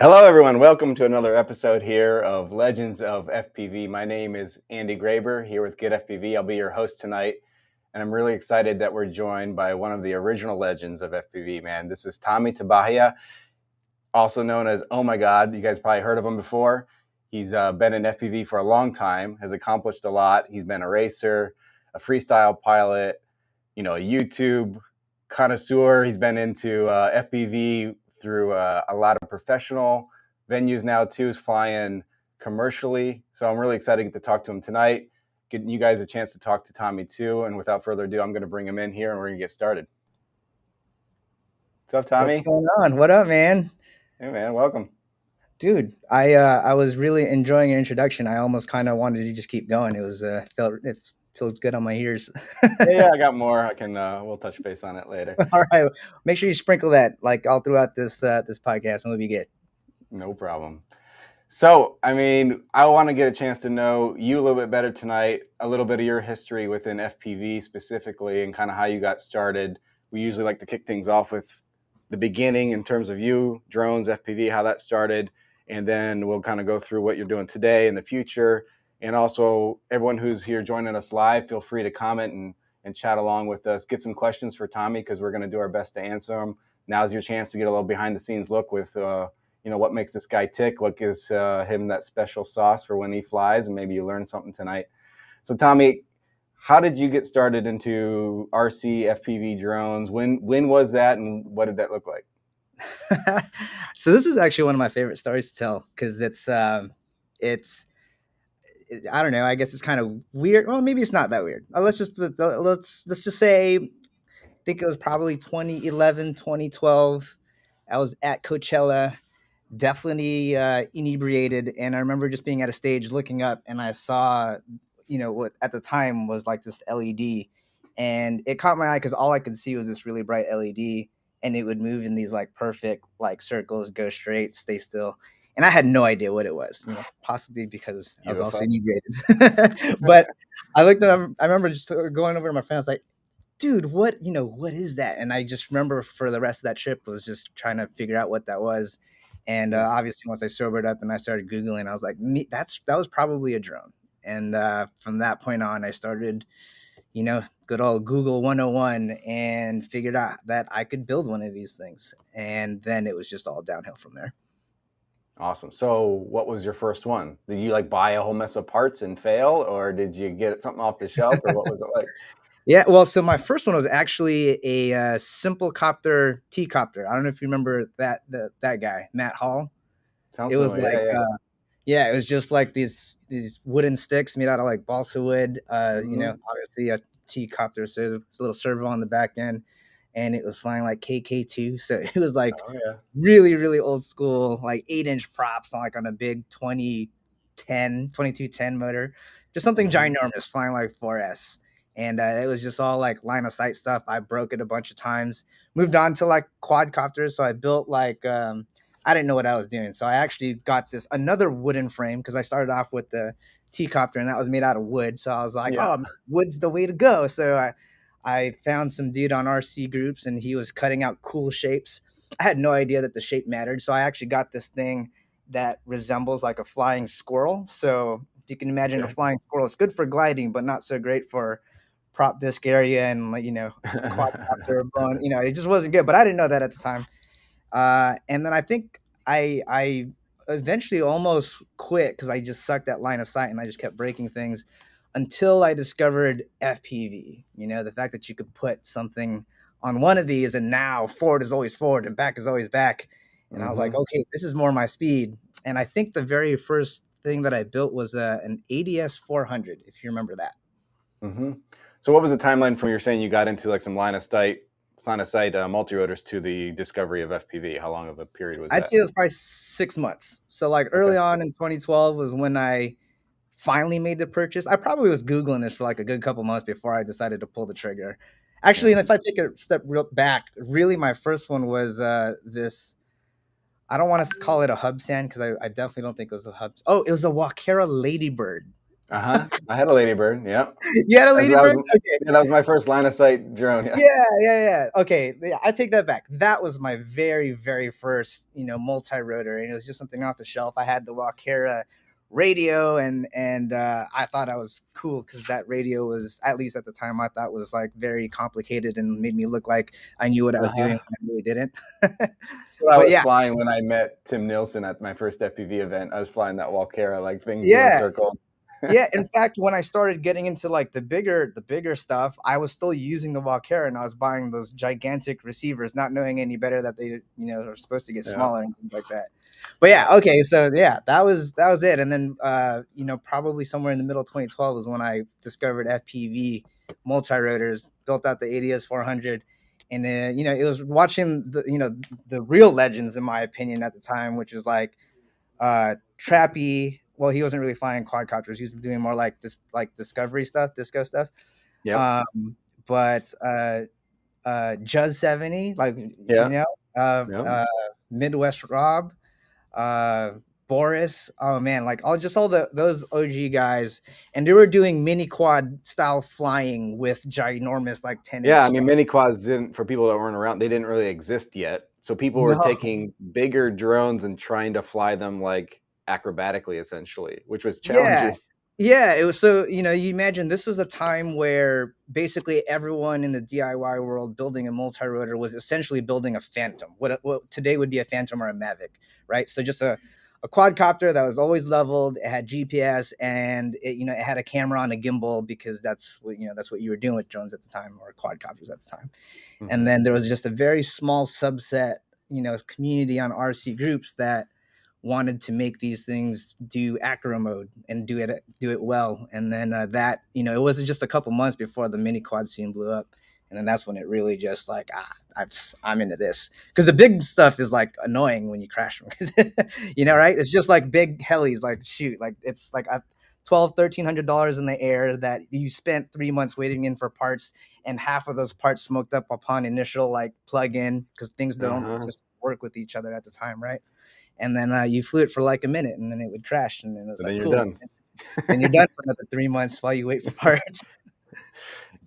Hello, everyone. Welcome to another episode here of Legends of FPV. My name is Andy Graber here with GetFPV. I'll be your host tonight, and I'm really excited that we're joined by one of the original legends of FPV, man. This is Tommy Tibajia, also known as Ummagawd. You guys probably heard of him before. He's been in FPV for a long time, has accomplished a lot. He's been a racer, a freestyle pilot, a YouTube connoisseur. He's been into FPV through a lot of professional venues now too. Is flying commercially, so I'm really excited to get to talk to him tonight, getting you guys a chance to talk to Tommy too. And without further ado, I'm going to bring him in here and we're going to get started. What's up, Tommy? What's going on? What up, man? Hey, man, welcome. Dude, I was really enjoying your introduction. I almost kind of wanted to just keep going. It feels good on my ears. Yeah, I got more. I can we'll touch base on it later. All right, make sure you sprinkle that like all throughout this podcast, and we'll be good. No problem. So, I want to get a chance to know you a little bit better tonight, a little bit of your history within FPV specifically, and kind of how you got started. We usually like to kick things off with the beginning in terms of you, drones, FPV, how that started, and then we'll kind of go through what you're doing today and the future. And also, everyone who's here joining us live, feel free to comment and chat along with us. Get some questions for Tommy because we're going to do our best to answer them. Now's your chance to get a little behind the scenes look with what makes this guy tick, what gives him that special sauce for when he flies, and maybe you learn something tonight. So Tommy, how did you get started into RC FPV drones? When was that, and what did that look like? So this is actually one of my favorite stories to tell because I don't know. I guess it's kind of weird. Well, maybe it's not that weird. Let's just say, I think it was probably 2011, 2012. I was at Coachella, definitely inebriated, and I remember just being at a stage looking up, and I saw, what at the time was like this LED, and it caught my eye because all I could see was this really bright LED, and it would move in these like perfect like circles, go straight, stay still. And I had no idea what it was, possibly because I was also inebriated. But I looked at them. I remember just going over to my friend. I was like, dude, what is that? And I just remember for the rest of that trip was just trying to figure out what that was. And obviously, once I sobered up and I started Googling, I was like, that was probably a drone. And from that point on, I started, good old Google 101 and figured out that I could build one of these things. And then it was just all downhill from there. Awesome. So what was your first one? Did you like buy a whole mess of parts and fail, or did you get something off the shelf, or what was it like? Yeah, well, so my first one was actually a simple copter T-copter. I don't know if you remember that guy, Matt Hall. Sounds It was familiar. like yeah, it was just like these wooden sticks made out of like balsa wood. Obviously a T-copter, so it's a little servo on the back end, and it was flying like KK2. So it was like really, really old school, like 8-inch props on a big 2210 motor, just something ginormous, flying like 4S. And it was just all like line of sight stuff. I broke it a bunch of times. Moved on to like quadcopters. So I built like I didn't know what I was doing. So I actually got another wooden frame because I started off with the T-copter and that was made out of wood. So I was like, oh, wood's the way to go. So I found some dude on RC groups and he was cutting out cool shapes. I had no idea that the shape mattered. So I actually got this thing that resembles like a flying squirrel. So if you can imagine a flying squirrel, it's good for gliding, but not so great for prop disc area and like quadcopter bone. It just wasn't good. But I didn't know that at the time. And then I think I eventually almost quit because I just sucked at line of sight and I just kept breaking things until I discovered FPV. The fact that you could put something on one of these and now forward is always forward and back is always back. And I was like, okay, this is more my speed. And I think the very first thing that I built was an ADS 400, if you remember that. So what was the timeline from you're saying you got into like some line of sight multirotors to the discovery of FPV? How long of a period was that? I'd say it was probably 6 months. So like early on in 2012 was when I finally made the purchase. I probably was Googling this for like a good couple months before I decided to pull the trigger. Actually, if I take a step back, really my first one was this. I don't want to call it a hub sand because I definitely don't think it was a hub. Oh, it was a Wakera Ladybird. I had a Ladybird. Yeah. You had a That was Ladybird? Okay. yeah, that was my first line of sight drone. Yeah. Yeah. Okay, yeah, I take that back. That was my very first, multi-rotor, and it was just something off the shelf. I had the Walkera radio, and I thought I was cool because that radio was, at least at the time, I thought was like very complicated and made me look like I knew what I was doing when Uh-huh. I really didn't. What I But was yeah, flying when I met Tim Nielsen at my first FPV event. I was flying that Walkera, like things doing yeah. circles. Yeah, in fact, when I started getting into like the bigger stuff, I was still using the Walkera, and I was buying those gigantic receivers, not knowing any better that they, are supposed to get Yeah. smaller and things like that. But yeah, Yeah. okay, so yeah, that was it. And then probably somewhere in the middle of 2012 was when I discovered FPV multi-rotors, built out the ADS 400. And it was watching the real legends, in my opinion, at the time, which is like Trappy. Well, he wasn't really flying quadcopters. He was doing more like this, like discovery stuff, disco stuff. Yep. But Juzz 70, like Yeah. uh, Yep. uh, Midwest Rob, uh, Boris. Oh man, like all those OG guys, and they were doing mini quad style flying with ginormous like 10 Yeah, inch I mean, stuff. mini quads didn't, for people that weren't around, they didn't really exist yet. So people were No, taking bigger drones and trying to fly them like acrobatically, essentially, which was yeah, challenging. yeah, it was. So, you imagine this was a time where basically everyone in the DIY world building a multi-rotor was essentially building a Phantom, what today would be a Phantom or a Mavic, right? So just a quadcopter that was always leveled, it had GPS, and it had a camera on a gimbal, because that's what you were doing with drones at the time, or quadcopters at the time. And Hmm. then there was just a very small subset, community on RC groups that wanted to make these things do acro mode and do it well. And then that it wasn't just a couple months before the mini quad scene blew up. And then that's when it really just like, I'm into this, because the big stuff is like annoying when you crash them. Right? It's just like big helis, like shoot, like it's like a $1,200-$1,300 in the air that you spent 3 months waiting in for parts, and half of those parts smoked up upon initial like plug in, because things don't Uh-huh. just work with each other at the time, right? And then you flew it for like a minute, and then it would crash, and then it was And then like you're cool. done. Then you're done for another 3 months while you wait for parts.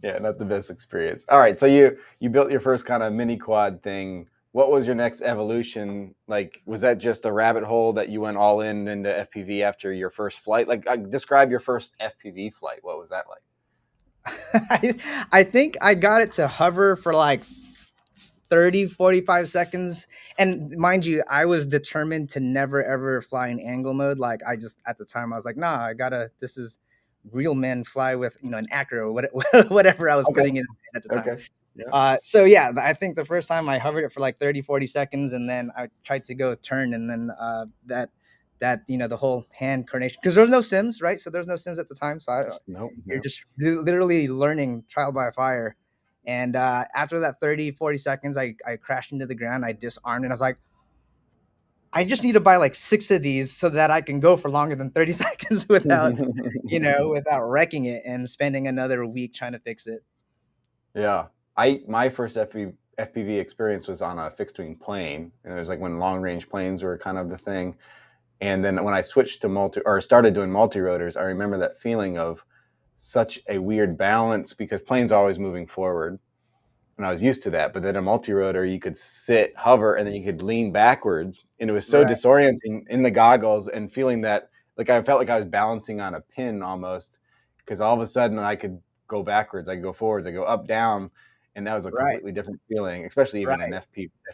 Yeah, not the best experience. All right, so you built your first kind of mini quad thing. What was your next evolution? Like, was that just a rabbit hole that you went all in into FPV after your first flight? Like, describe your first FPV flight. What was that like? I think I got it to hover for like 30-45 seconds. And mind you, I was determined to never ever fly in angle mode. Like, I just, at the time, I was like, nah, this is real men fly with an acro, whatever I was Okay. putting in at the time. Okay. Yeah. So yeah, I think the first time I hovered it for like 30-40 seconds, and then I tried to go turn, and then the whole hand coordination, because there's no sims, right? So there's no sims at the time, so Nope. you're Nope. just literally learning trial by fire. And after that 30-40 seconds, I crashed into the ground, I disarmed, and I was like, I just need to buy like 6 of these so that I can go for longer than 30 seconds without wrecking it and spending another week trying to fix it. Yeah. My first FPV experience was on a fixed wing plane, and it was like when long range planes were kind of the thing. And then when I switched to started doing multi rotors, I remember that feeling of such a weird balance, because planes are always moving forward, and I was used to that. But then a multi rotor, you could sit, hover, and then you could lean backwards, and it was so Right. disorienting in the goggles, and feeling that like I felt like I was balancing on a pin almost, because all of a sudden I could go backwards, I could go forwards, I go up, down, and that was a Right. completely different feeling, especially even in Right.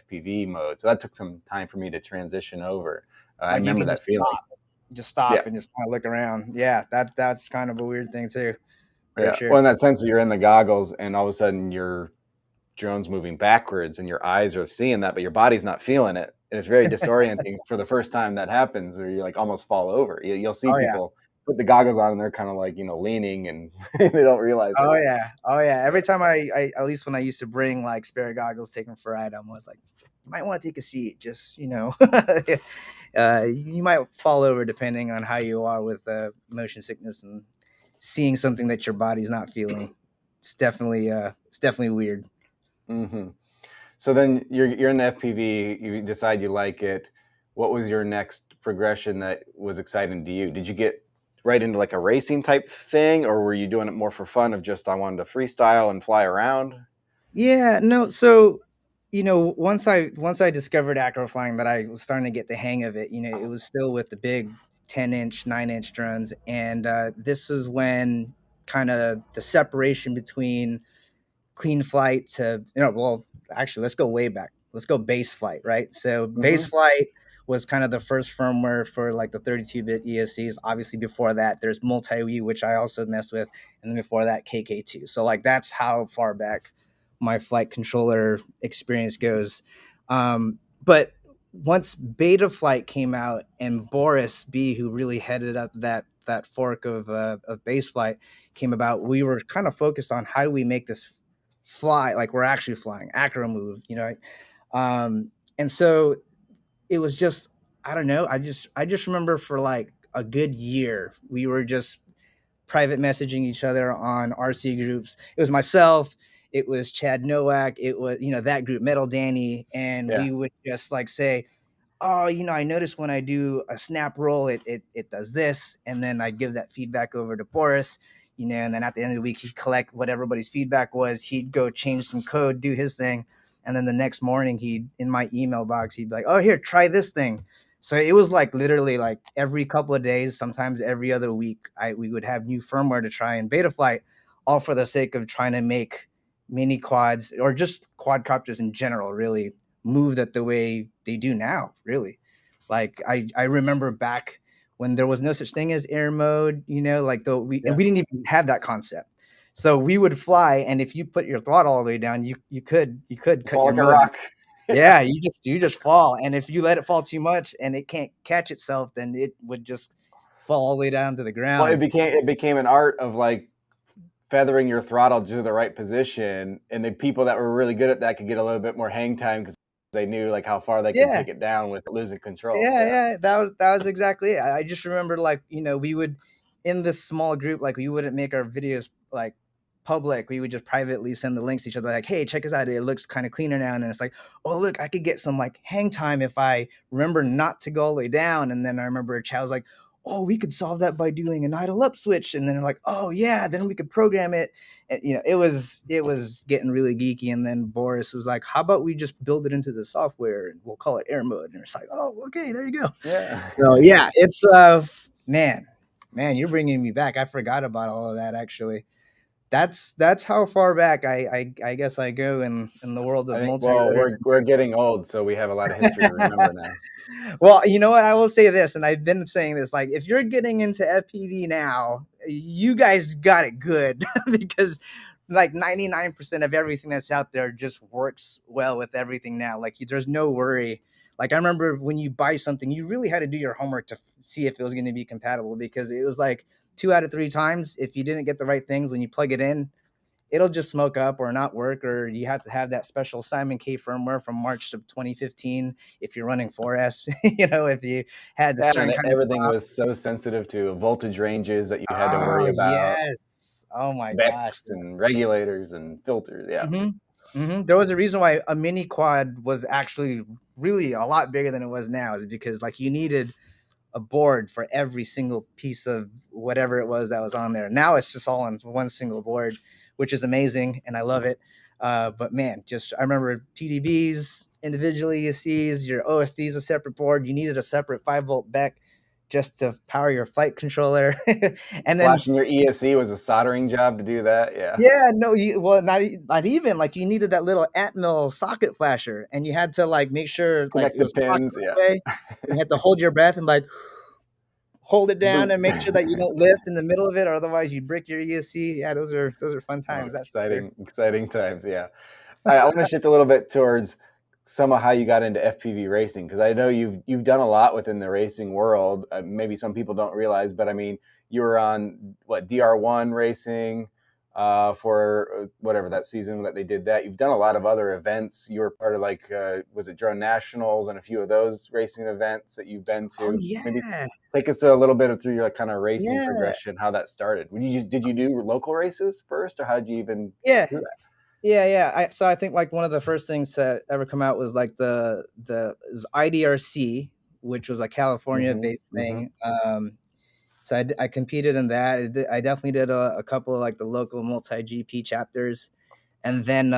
FPV mode. So that took some time for me to transition over. I Like, you remember could that feeling. just Yeah. stop and just kind of look around. Yeah, that's kind of a weird thing too, for Yeah. sure. Well, in that sense, you're in the goggles, and all of a sudden your drone's moving backwards, and your eyes are seeing that, but your body's not feeling it. And it's very disorienting for the first time that happens, or you like almost fall over. You'll see Oh yeah. people put the goggles on, and they're kind of like, leaning, and they don't realize it. Oh yeah. Oh yeah. Yeah. Every time I at least when I used to bring like spare goggles, take them for a ride, I'm always like, you might want to take a seat. Just you might fall over depending on how you are with motion sickness and seeing something that your body's not feeling. It's definitely weird. Hmm. So then you're in the FPV. You decide you like it. What was your next progression that was exciting to you? Did you get right into like a racing type thing, or were you doing it more for fun of just I wanted to freestyle and fly around? Yeah, no, so once I discovered acro flying, that I was starting to get the hang of it. It was still with the big 10-inch, 9-inch drones, and this is when kind of the separation between clean flight to, well, actually, let's go way back. Let's go base flight, right? So base Mm-hmm. flight was kind of the first firmware for like the 32-bit ESCs. Obviously, before that, there's multi-wii, which I also mess with, and then before that, KK2. So like that's how far back my flight controller experience goes. But once Betaflight came out and Boris B, who really headed up that fork of base flight, came about, we were kind of focused on how do we make this fly like we're actually flying, acro move, and so it was just, I don't know, I just remember for like a good year we were just private messaging each other on RC groups. It was myself, it was Chad Nowak, it was that group Metal Danny, and Yeah. we would just like say, oh, I noticed when I do a snap roll, it does this, and then I give that feedback over to Boris, and then at the end of the week he'd collect what everybody's feedback was. He'd go change some code, do his thing, and then the next morning he'd in my email box he'd be like, oh, here, try this thing. So it was like literally like every couple of days, sometimes every other week, we would have new firmware to try in Betaflight, all for the sake of trying to make mini quads or just quadcopters in general really move that the way they do now, really. Like I remember back when there was no such thing as air mode, like and Yeah. we didn't even have that concept. So we would fly, and if you put your throttle all the way down, you could cut Fall your like a motor. rock. Yeah, you just fall, and if you let it fall too much and it can't catch itself, then it would just fall all the way down to the Well, ground. it became an art of like feathering your throttle to the right position, and the people that were really good at that could get a little bit more hang time because they knew like how far they could Yeah, take it down with losing control. yeah, Yeah. yeah. That was exactly it. I just remember like, we would in this small group, like we wouldn't make our videos like public. We would just privately send the links to each other, like, hey, check us out. It looks kind of cleaner now. And then it's like, oh look, I could get some like hang time if I remember not to go all the way down. And then I remember Chow was like, oh, we could solve that by doing an idle up switch. And then I'm like, oh yeah, then we could program it. And, it was getting really geeky. And then Boris was like, how about we just build it into the software and we'll call it air mode. And it's like, oh, okay, there you go. Yeah. So yeah, it's man, you're bringing me back. I forgot about all of that actually. That's how far back I guess I go in the world I of think, well, multi-rotors. we're getting old, so we have a lot of history to remember now. Well, you know what? I will say this, and I've been saying this, like if you're getting into FPV now, you guys got it good because like 99% of everything that's out there just works well with everything now. Like there's no worry. Like I remember when you buy something, you really had to do your homework to see if it was going to be compatible because it was like 2 out of 3 times if you didn't get the right things when you plug it in, it'll just smoke up or not work, or you have to have that special Simon K firmware from March of 2015 if you're running 4S. If you had a Yeah, certain and kind of everything prop. was so sensitive to voltage ranges that you had to Oh worry about yes. Oh my gosh. specs Yes. and regulators and filters. Yeah. There was a reason why a mini quad was actually really a lot bigger than it was now, is because like you needed a board for every single piece of whatever it was that was on there. Now it's just all on one single board, which is amazing, and I love it. But man, just I remember TDBs individually, you sees your OSDs a separate board. You needed a separate 5-volt back just to power your flight controller, and then Flashing your ESC was a soldering job to do that. Yeah. yeah, no, well, not even like you needed that little Atmel socket flasher, and you had to like make sure like Connect it the was cocked pins. the Yeah. right way. You had to hold your breath and like hold it down Boom. and make sure that you don't lift in the middle of it, or otherwise you break your ESC. Yeah, those are fun Oh, times. That's for sure. exciting times. Yeah. All right, I want to shift a little bit towards some of how you got into FPV racing because I know you've done a lot within the racing world. Maybe some people don't realize, but I mean, you were on what DR1 racing for whatever that season that they did that. You've done a lot of other events. You were part of like was it Drone Nationals and a few of those racing events that you've been Oh to. Maybe yeah, take us a little bit of through your like, kind of racing yeah, progression, how that started. Did you do local races first, or how did you even yeah, do that? yeah. So I think like one of the first things to ever come out was like the IDRC, which was a California Hmm. based Hmm. thing. So I competed in that. I definitely did a couple of like the local multi GP chapters, and then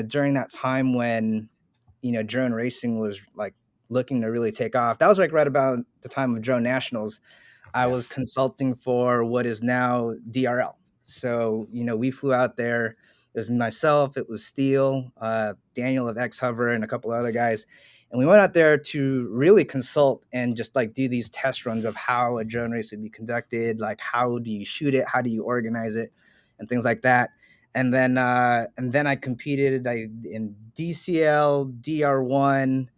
during that time when drone racing was like looking to really take off. That was like right about the time of drone nationals. I Yeah. was consulting for what is now DRL. So, we flew out there. It was myself, it was Steele, Daniel of X Hover, and a couple other guys. And we went out there to really consult and just like do these test runs of how a drone race would be conducted, like how do you shoot it, how do you organize it, and things like that. And then I competed in DCL, DR1,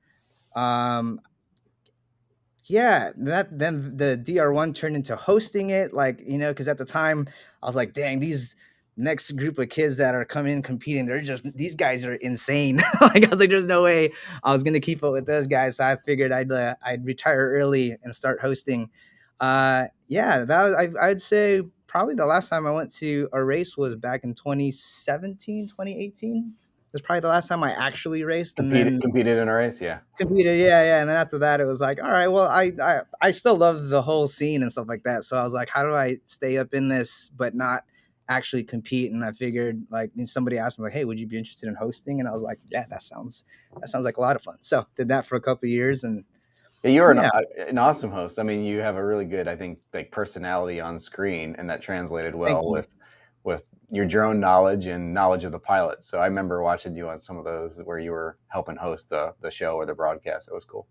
um, yeah, that then the DR1 turned into hosting it, like, because at the time I was like, dang, these next group of kids that are coming in competing, these guys are insane. Like I was like, there's no way I was gonna keep up with those guys. So I figured I'd retire early and start hosting. Yeah, I'd say probably the last time I went to a race was back in 2017, 2018. That's probably the last time I actually raced, and then Competed in a race, yeah. competed, yeah, and then after that, it was like, all right, well, I still love the whole scene and stuff like that. So I was like, how do I stay up in this but not actually compete? And I figured, like, somebody asked me, like, hey, would you be interested in hosting? And I was like, yeah, that sounds like a lot of fun. So did that for a couple of years, and Yeah, you're yeah, an awesome host. I mean, you have a really good, I think, like personality on screen, and that translated thank well you. with your drone knowledge and knowledge of the pilot. So I remember watching you on some of those where you were helping host the show or the broadcast. It was cool.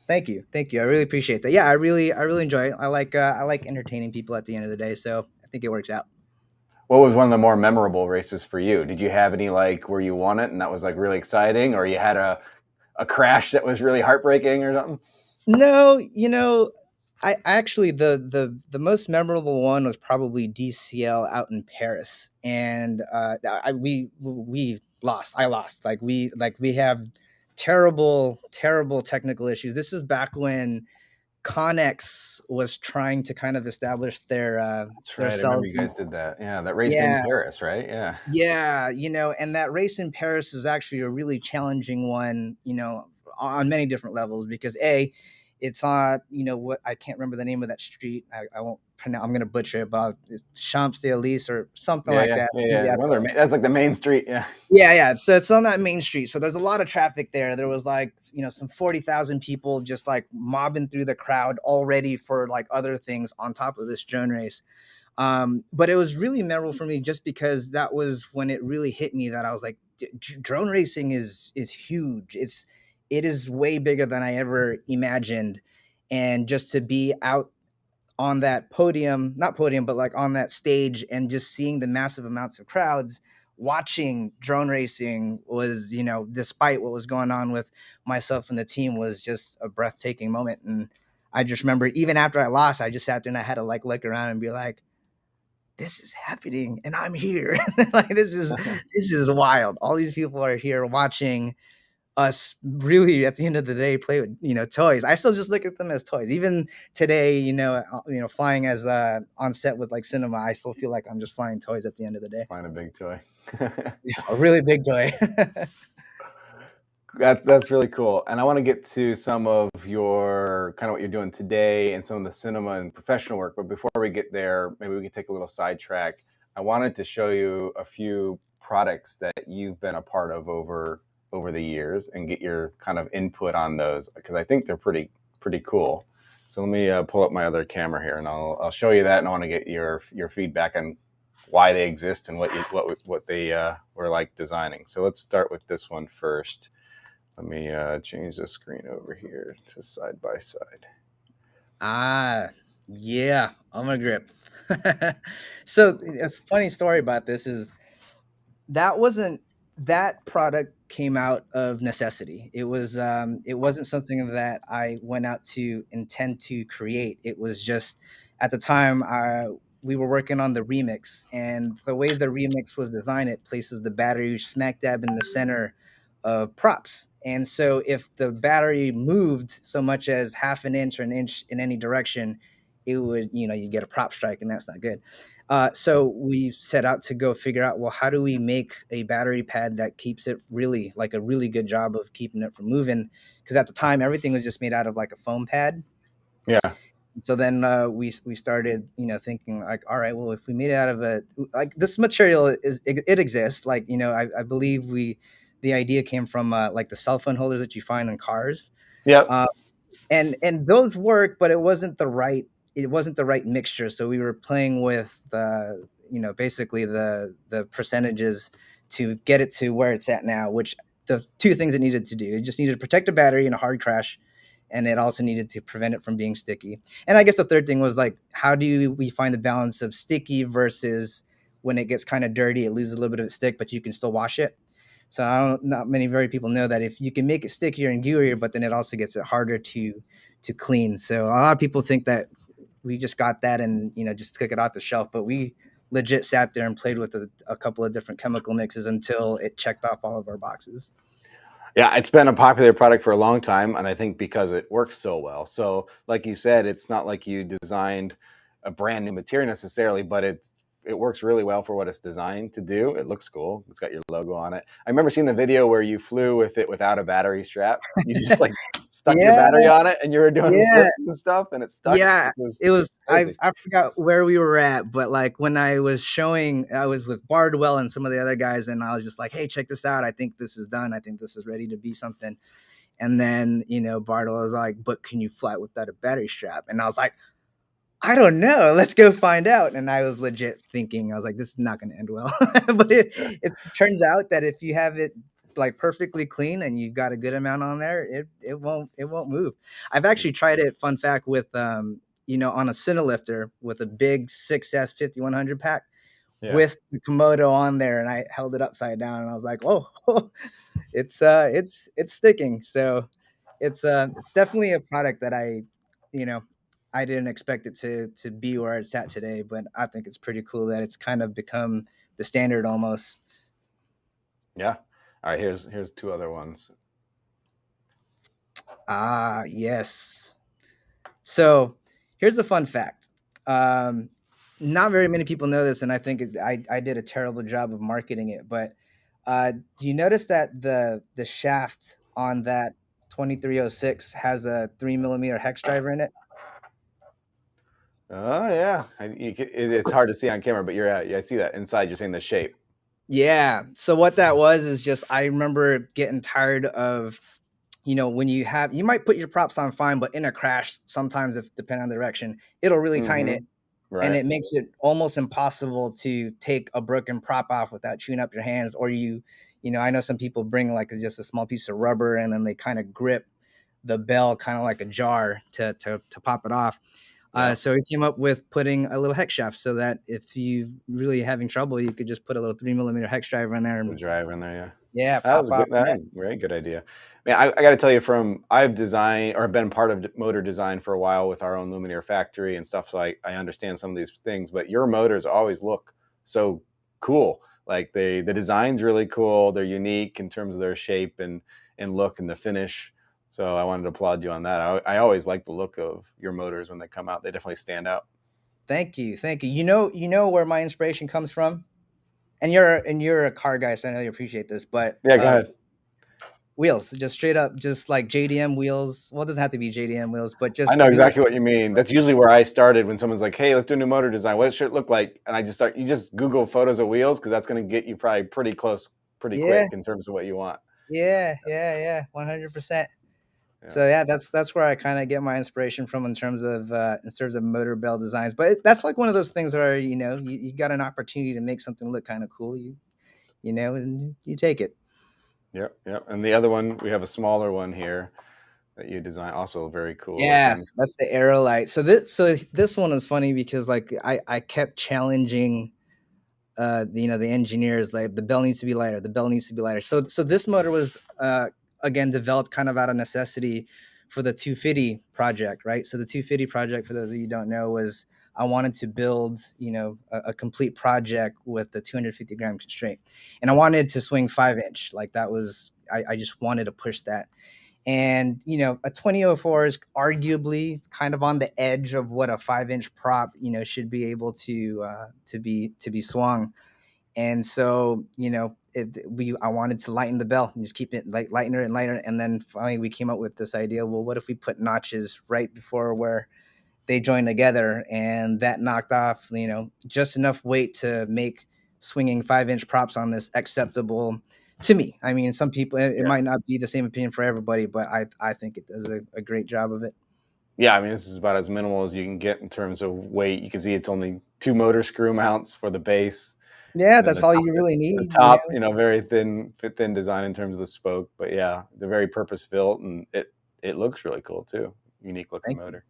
Thank you. Thank you. I really appreciate that. Yeah, I really enjoy it. I like entertaining people at the end of the day, so I think it works out. What was one of the more memorable races for you? Did you have any like where you won it and that was like really exciting, or you had a crash that was really heartbreaking or something? No, I actually the most memorable one was probably DCL out in Paris, and we lost. I lost. Like we have terrible technical issues. This is back when Connex was trying to kind of establish their That's right. I remember themselves. you guys did that. Yeah, that race in Yeah, Paris, right? Yeah. yeah, and that race in Paris was actually a really challenging one, on many different levels because it's on, what I can't remember the name of that street. I won't pronounce. I'm gonna butcher it, but it's Champs Elysees or something Yeah, like yeah, that. yeah, yeah. Yeah, That's like the main street. Yeah. yeah, yeah. So it's on that main street. So there's a lot of traffic there. There was like, some 40,000 people just like mobbing through the crowd all ready for like other things on top of this drone race. But it was really memorable for me just because that was when it really hit me that I was like, drone racing is huge. It is way bigger than I ever imagined, and just to be out on that podium, not podium, but like on that stage, and just seeing the massive amounts of crowds watching drone racing was, despite what was going on with myself and the team, was just a breathtaking moment. And I just remember even after I lost, I just sat there and I had to like look around and be like, this is happening and I'm here. Like this is wild. All these people are here watching us really at the end of the day play with, toys. I still just look at them as toys. Even today, flying as on set with like cinema, I still feel like I'm just flying toys at the end of the day. Find a big toy. Yeah, a really big toy. That's really cool. And I want to get to some of your kind of what you're doing today and some of the cinema and professional work. But before we get there, maybe we could take a little sidetrack. I wanted to show you a few products that you've been a part of over the years and get your kind of input on those because I think they're pretty cool. So let me pull up my other camera here and I'll show you that, and I want to get your feedback on why they exist and what they were like designing. So let's start with this one first. Let me change the screen over here to side by side. Yeah, I'm a grip. So it's a funny story about this is that wasn't that product came out of necessity. It wasn't something that I went out to intend to create. It was just at the time we were working on the remix, and the way the remix was designed, it places the battery smack dab in the center of props. And so if the battery moved so much as half an inch or an inch in any direction, it would, you get a prop strike, and that's not good. So we set out to go figure out, well, how do we make a battery pad that keeps it really like a really good job of keeping it from moving? Because at the time, everything was just made out of like a foam pad. Yeah. So then we started, thinking like, all right, well, if we made it out of a like this material it exists. Like, I believe the idea came from like the cell phone holders that you find in cars. Yep. Uh, and those work, but it wasn't the right mixture. So we were playing with the basically the percentages to get it to where it's at now, which the two things it needed to do, it just needed to protect a battery in a hard crash, and it also needed to prevent it from being sticky. And I guess the third thing was like, how do we find the balance of sticky versus when it gets kind of dirty, it loses a little bit of its stick, but you can still wash it. So not many very people know that if you can make it stickier and gooier, but then it also gets it harder to clean. So a lot of people think that we just got that and just took it off the shelf, but we legit sat there and played with a couple of different chemical mixes until it checked off all of our boxes. Yeah, it's been a popular product for a long time, and I think because it works so well. So, like you said, it's not like you designed a brand new material necessarily, but it works really well for what it's designed to do. It looks cool. It's got your logo on it. I remember seeing the video where you flew with it without a battery strap. You just like stuck your Yeah, battery on it, and you were doing yeah. flips and stuff, and it stuck. Yeah, It was it was crazy. I forgot where we were at, but, like, when I was showing I was with Bardwell and some of the other guys, and I was just like, "Hey, check this out. I think this is done. I think this is ready to be something." And then, Bardwell was like, "But can you fly without a battery strap?" And I was like, "I don't know. Let's go find out." And I was legit thinking, I was like, "This is not gonna end well." But Yeah. it turns out that if you have it, like, perfectly clean and you've got a good amount on there, it won't move. I've actually tried it, fun fact, with, on a Cinelifter with a big 6S 5100 pack Yeah. with the Komodo on there, and I held it upside down, and I was like, "Oh, it's sticking." So it's definitely a product that you know, I didn't expect it to be where it's at today, but I think it's pretty cool that it's kind of become the standard almost. Yeah. All right. Here's two other ones. Ah, yes. So here's a fun fact. Um, Not very many people know this, and I think I did a terrible job of marketing it. But do you notice that the shaft on that 2306 has a 3 millimeter hex driver in it? Oh yeah, it's hard to see on camera, but you're yeah, I see that inside. You're saying the shape. Yeah. So what that was is just I remember getting tired of, when you might put your props on fine, but in a crash, sometimes if depending on the direction, it'll really tighten Mm-hmm. it. And Right. it makes it almost impossible to take a broken prop off without chewing up your hands. Or I know some people bring like just a small piece of rubber and then they kind of grip the bell kind of like a jar to pop it off. Yeah. So we came up with putting a little hex shaft so that if you really having trouble, you could just put a little 3 millimeter hex driver in there The and driver in there. Yeah. yeah, That pop was off. good. That very good idea. Man, I got to tell you, from I've designed or been part of motor design for a while with our own Luminaire factory and stuff, so I understand some of these things. But your motors always look so cool. Like the design's really cool. They're unique in terms of their shape and look and the finish. So I wanted to applaud you on that. I always like the look of your motors when they come out. They definitely stand out. Thank you, thank you. You know where my inspiration comes from, and you're a car guy, so I know you appreciate this, but Yeah, go ahead. wheels, just straight up, just like JDM wheels. Well, it doesn't have to be JDM wheels, but I just know wheels. exactly what you mean. That's usually where I started when someone's like, "Hey, let's do a new motor design. What should it look like?" And I just start. You just Google photos of wheels because that's going to get you probably pretty close, pretty Yeah, quick in terms of what you want. yeah, 100%. Yeah, So yeah, that's where I kind of get my inspiration from in terms of motor bell designs. But that's like one of those things where you got an opportunity to make something look kind of cool. And you take it. yep, yep. And the other one, we have a smaller one here that you design, also very cool looking. Yes, that's the Aerolite. So this one is funny because like I kept challenging the engineers, like the bell needs to be lighter, the bell needs to be lighter. So this motor was again developed kind of out of necessity for the 250 project, right? So the 250 project, for those of you who don't know, was I wanted to build a complete project with the 250-gram constraint, and I wanted to swing 5 inch. Like that was I just wanted to push that. And a 2004 is arguably kind of on the edge of what a 5 inch prop should be able to be swung. And so I wanted to lighten the bell and just keep it like lighter and lighter. And then finally we came up with this idea, well, what if we put notches right before where they joined together, and that knocked off, just enough weight to make swinging 5-inch props on this acceptable to me. I mean, some people, it Yeah. might not be the same opinion for everybody, but I think it does a great job of it. Yeah, I mean, this is about as minimal as you can get in terms of weight. You can see it's only 2 motor screw mounts for the base, Yeah, and then that's all you really the need. top, very thin design in terms of the spoke. But yeah, they're very purpose built, and it looks really cool too. Unique looking Thank you. motor.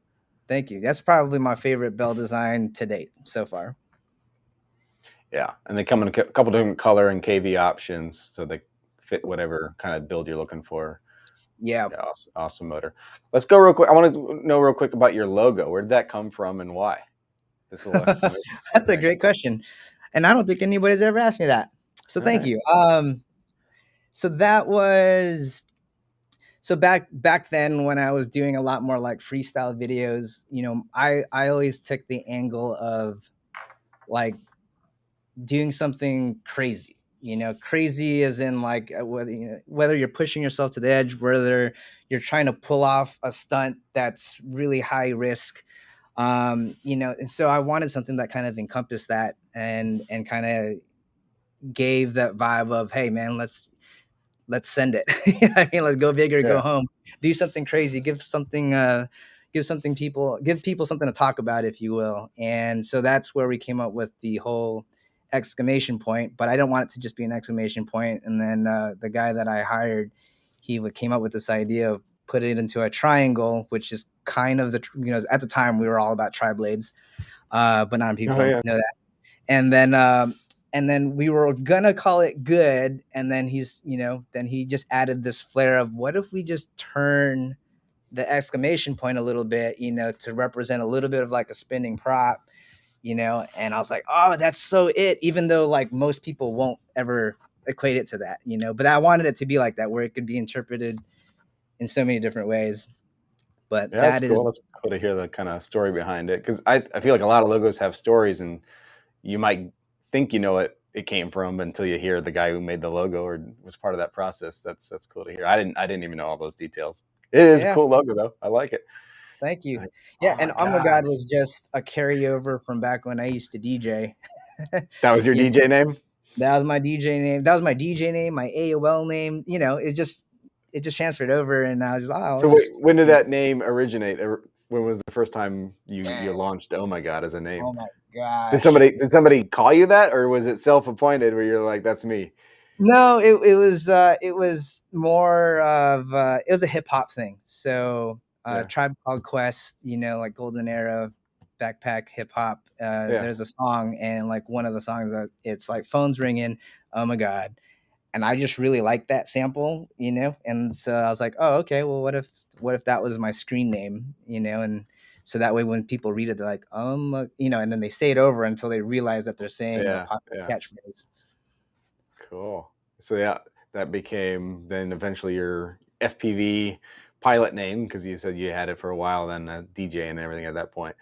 Thank you. That's probably my favorite bell design to date so far. Yeah, and they come in a couple different color and KV options, so they fit whatever kind of build you're looking for. Yeah. Yeah, awesome motor. Let's go real quick. I want to know real quick about your logo. Where did that come from and why? This little exclamation point That's a thing. great question. And I don't think anybody's ever asked me that. So All thank right. you. So that was so back then when I was doing a lot more like freestyle videos, I always took the angle of like doing something crazy. Crazy as in like whether you're pushing yourself to the edge, whether you're trying to pull off a stunt that's really high risk. And so I wanted something that kind of encompassed that and kind of gave that vibe of, hey man, let's send it. I mean, let's go big or Yeah. go home. Do something crazy. Give people something to talk about, if you will. And so that's where we came up with the whole exclamation point. But I don't want it to just be an exclamation point. And then the guy that I hired, came up with this idea of put it into a triangle, which is kind of at the time we were all about tri-blades, but not Oh people yeah. know that. And then we were gonna call it good, and then then he just added this flair of, what if we just turn the exclamation point a little bit, to represent a little bit of like a spinning prop, and I was like, oh, that's so it, even though like most people won't ever equate it to that, but I wanted it to be like that, where it could be interpreted in so many different ways. But Yeah, that's that cool. is, That's cool to hear the kind of story behind it, because I feel like a lot of logos have stories, and you might think you know what it came from until you hear the guy who made the logo or was part of that process. That's cool to hear. I didn't even know all those details. It is a yeah. cool logo though. I like it. Thank you. Like, Yeah, oh and my Ummagawd god, was just a carryover from back when I used to DJ. that was your You DJ name. That was my DJ name. That was my DJ name, my AOL name. It just transferred over, and I was just, oh, I'll So just. when did that name originate? When was the first time you launched "Oh my God" as a name? Oh my Did gosh. somebody call you that, or was it self appointed where you're like, that's me? No, it was more of it was a hip hop thing. So Yeah, Tribe Called Quest, like Golden Era backpack hip hop. yeah. There's a song, and like one of the songs that it's like phones ringing, oh my god. And I just really liked that sample, and so I was like, oh, okay, well, what if that was my screen name, and so that way when people read it, they're like, and then they say it over until they realize that they're saying a Yeah, popular yeah. catchphrase. Cool. So yeah, that became then eventually your FPV pilot name, because you said you had it for a while, then DJ and everything at that point.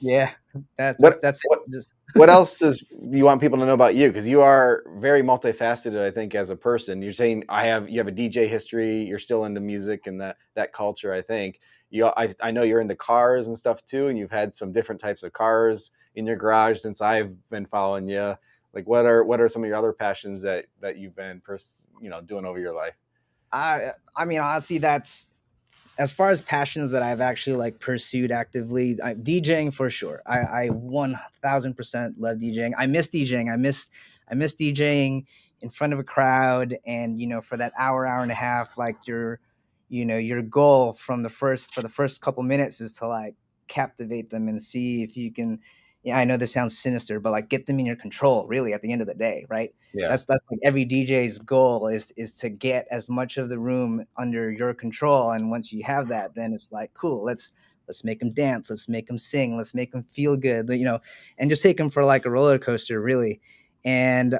Yeah, that's that's What that's what just what else do you want people to know about you? Because you are very multifaceted, I think, as a person. You're saying you have a DJ history. You're still into music and that culture. I think I know you're into cars and stuff too, and you've had some different types of cars in your garage since I've been following you. Like, what are some of your other passions that you've been doing over your life? I mean, honestly, that's as far as passions that I've actually like pursued actively. DJing for sure. I 1000% love DJing. I miss DJing. I miss DJing in front of a crowd, and for that hour and a half, like your goal for the first couple minutes is to like captivate them and see if you can. Yeah, I know this sounds sinister, but like get them in your control. Really, at the end of the day, right? Yeah, That's like every DJ's goal is to get as much of the room under your control. And once you have that, then it's like, cool, let's make them dance, let's make them sing, let's make them feel good, and just take them for like a roller coaster, really. And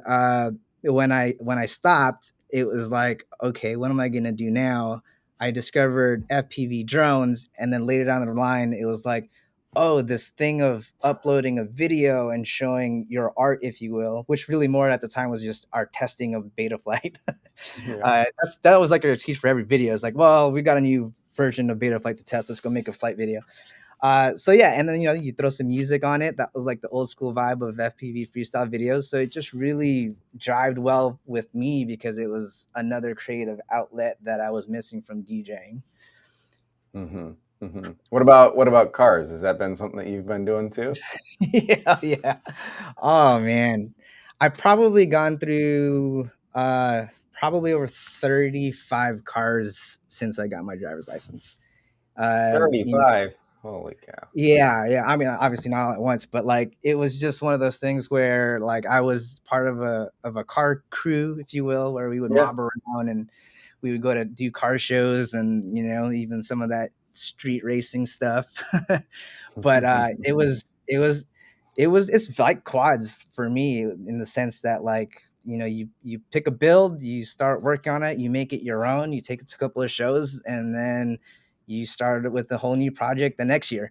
when I stopped, it was like, okay, what am I gonna do now? I discovered FPV drones, and then later down the line, it was like, oh, this thing of uploading a video and showing your art, if you will, which really more at the time was just our testing of Betaflight. yeah, That was like an excuse for every video. It's like, well, we got a new version of Betaflight to test. Let's go make a flight video. So yeah, and then you throw some music on it. That was like the old school vibe of FPV freestyle videos. So it just really jived well with me because it was another creative outlet that I was missing from DJing. Mm-hmm. Mm-hmm. What about cars? Has that been something that you've been doing too? Yeah, yeah. Oh man, I've probably gone through probably over 35 cars since I got my driver's license. You know, 35. Holy cow. yeah, yeah. I mean, obviously not all at once, but like it was just one of those things where like I was part of a car crew, if you will, where we would Yeah. mob around and we would go to do car shows and even some of that street racing stuff. But it's like quads for me in the sense that like you pick a build, you start working on it, you make it your own, you take it to a couple of shows, and then you start with a whole new project the next year.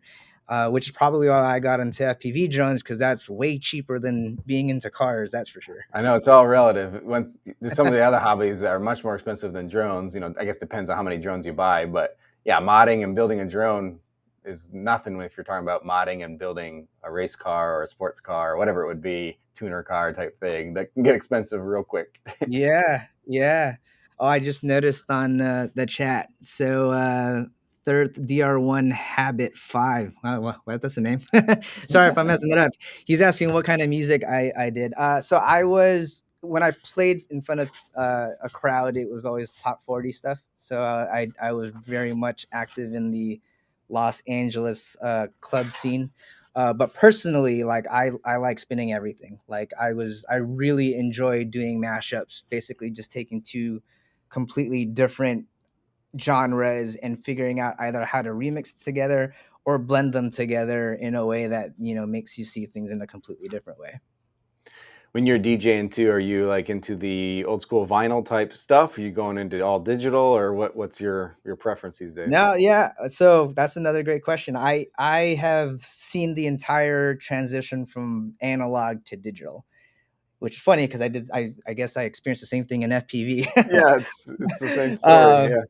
Which is probably why I got into FPV drones, because that's way cheaper than being into cars. That's for sure. I know it's all relative. When there's some of the other hobbies that are much more expensive than drones. I guess depends on how many drones you buy. But yeah, modding and building a drone is nothing if you're talking about modding and building a race car or a sports car or whatever it would be, tuner car type thing. That can get expensive real quick. Yeah, yeah. Oh, I just noticed on the chat. So, third DR1 Habit 5. What? That's a name. Sorry if I'm messing it up. He's asking what kind of music I did. So I was when I played in front of a crowd, it was always top 40 stuff. So I was very much active in the Los Angeles club scene. But personally, like I like spinning everything. Like I really enjoy doing mashups, basically just taking two completely different genres and figuring out either how to remix it together or blend them together in a way that makes you see things in a completely different way. When you're DJing too, are you like into the old school vinyl type stuff? Are you going into all digital, or what's your preference these days? No, yeah. So that's another great question. I have seen the entire transition from analog to digital, which is funny because I guess I experienced the same thing in FPV. Yeah, it's the same story. uh, Yeah.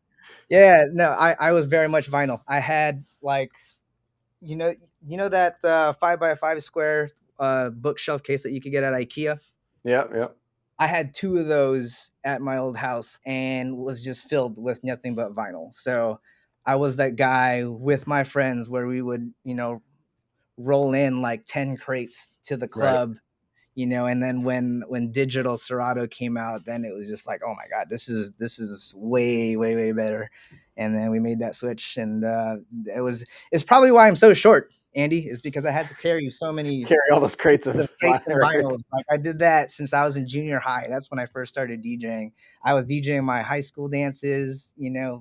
yeah, no, I was very much vinyl. I had like you know that 5x5 square bookshelf case that you could get at IKEA. Yeah, yeah. I had two of those at my old house and was just filled with nothing but vinyl. So I was that guy with my friends where we would roll in like 10 crates to the Right. club, and then when digital Serato came out, then it was just like, oh my god, this is way way way better. And then we made that switch, and it's probably why I'm so short, Andy, is because I had to carry so many Carry all those crates the of crates and vinyl records. vinyls. Like I did that since I was in junior high. That's when I first started DJing. I was DJing my high school dances,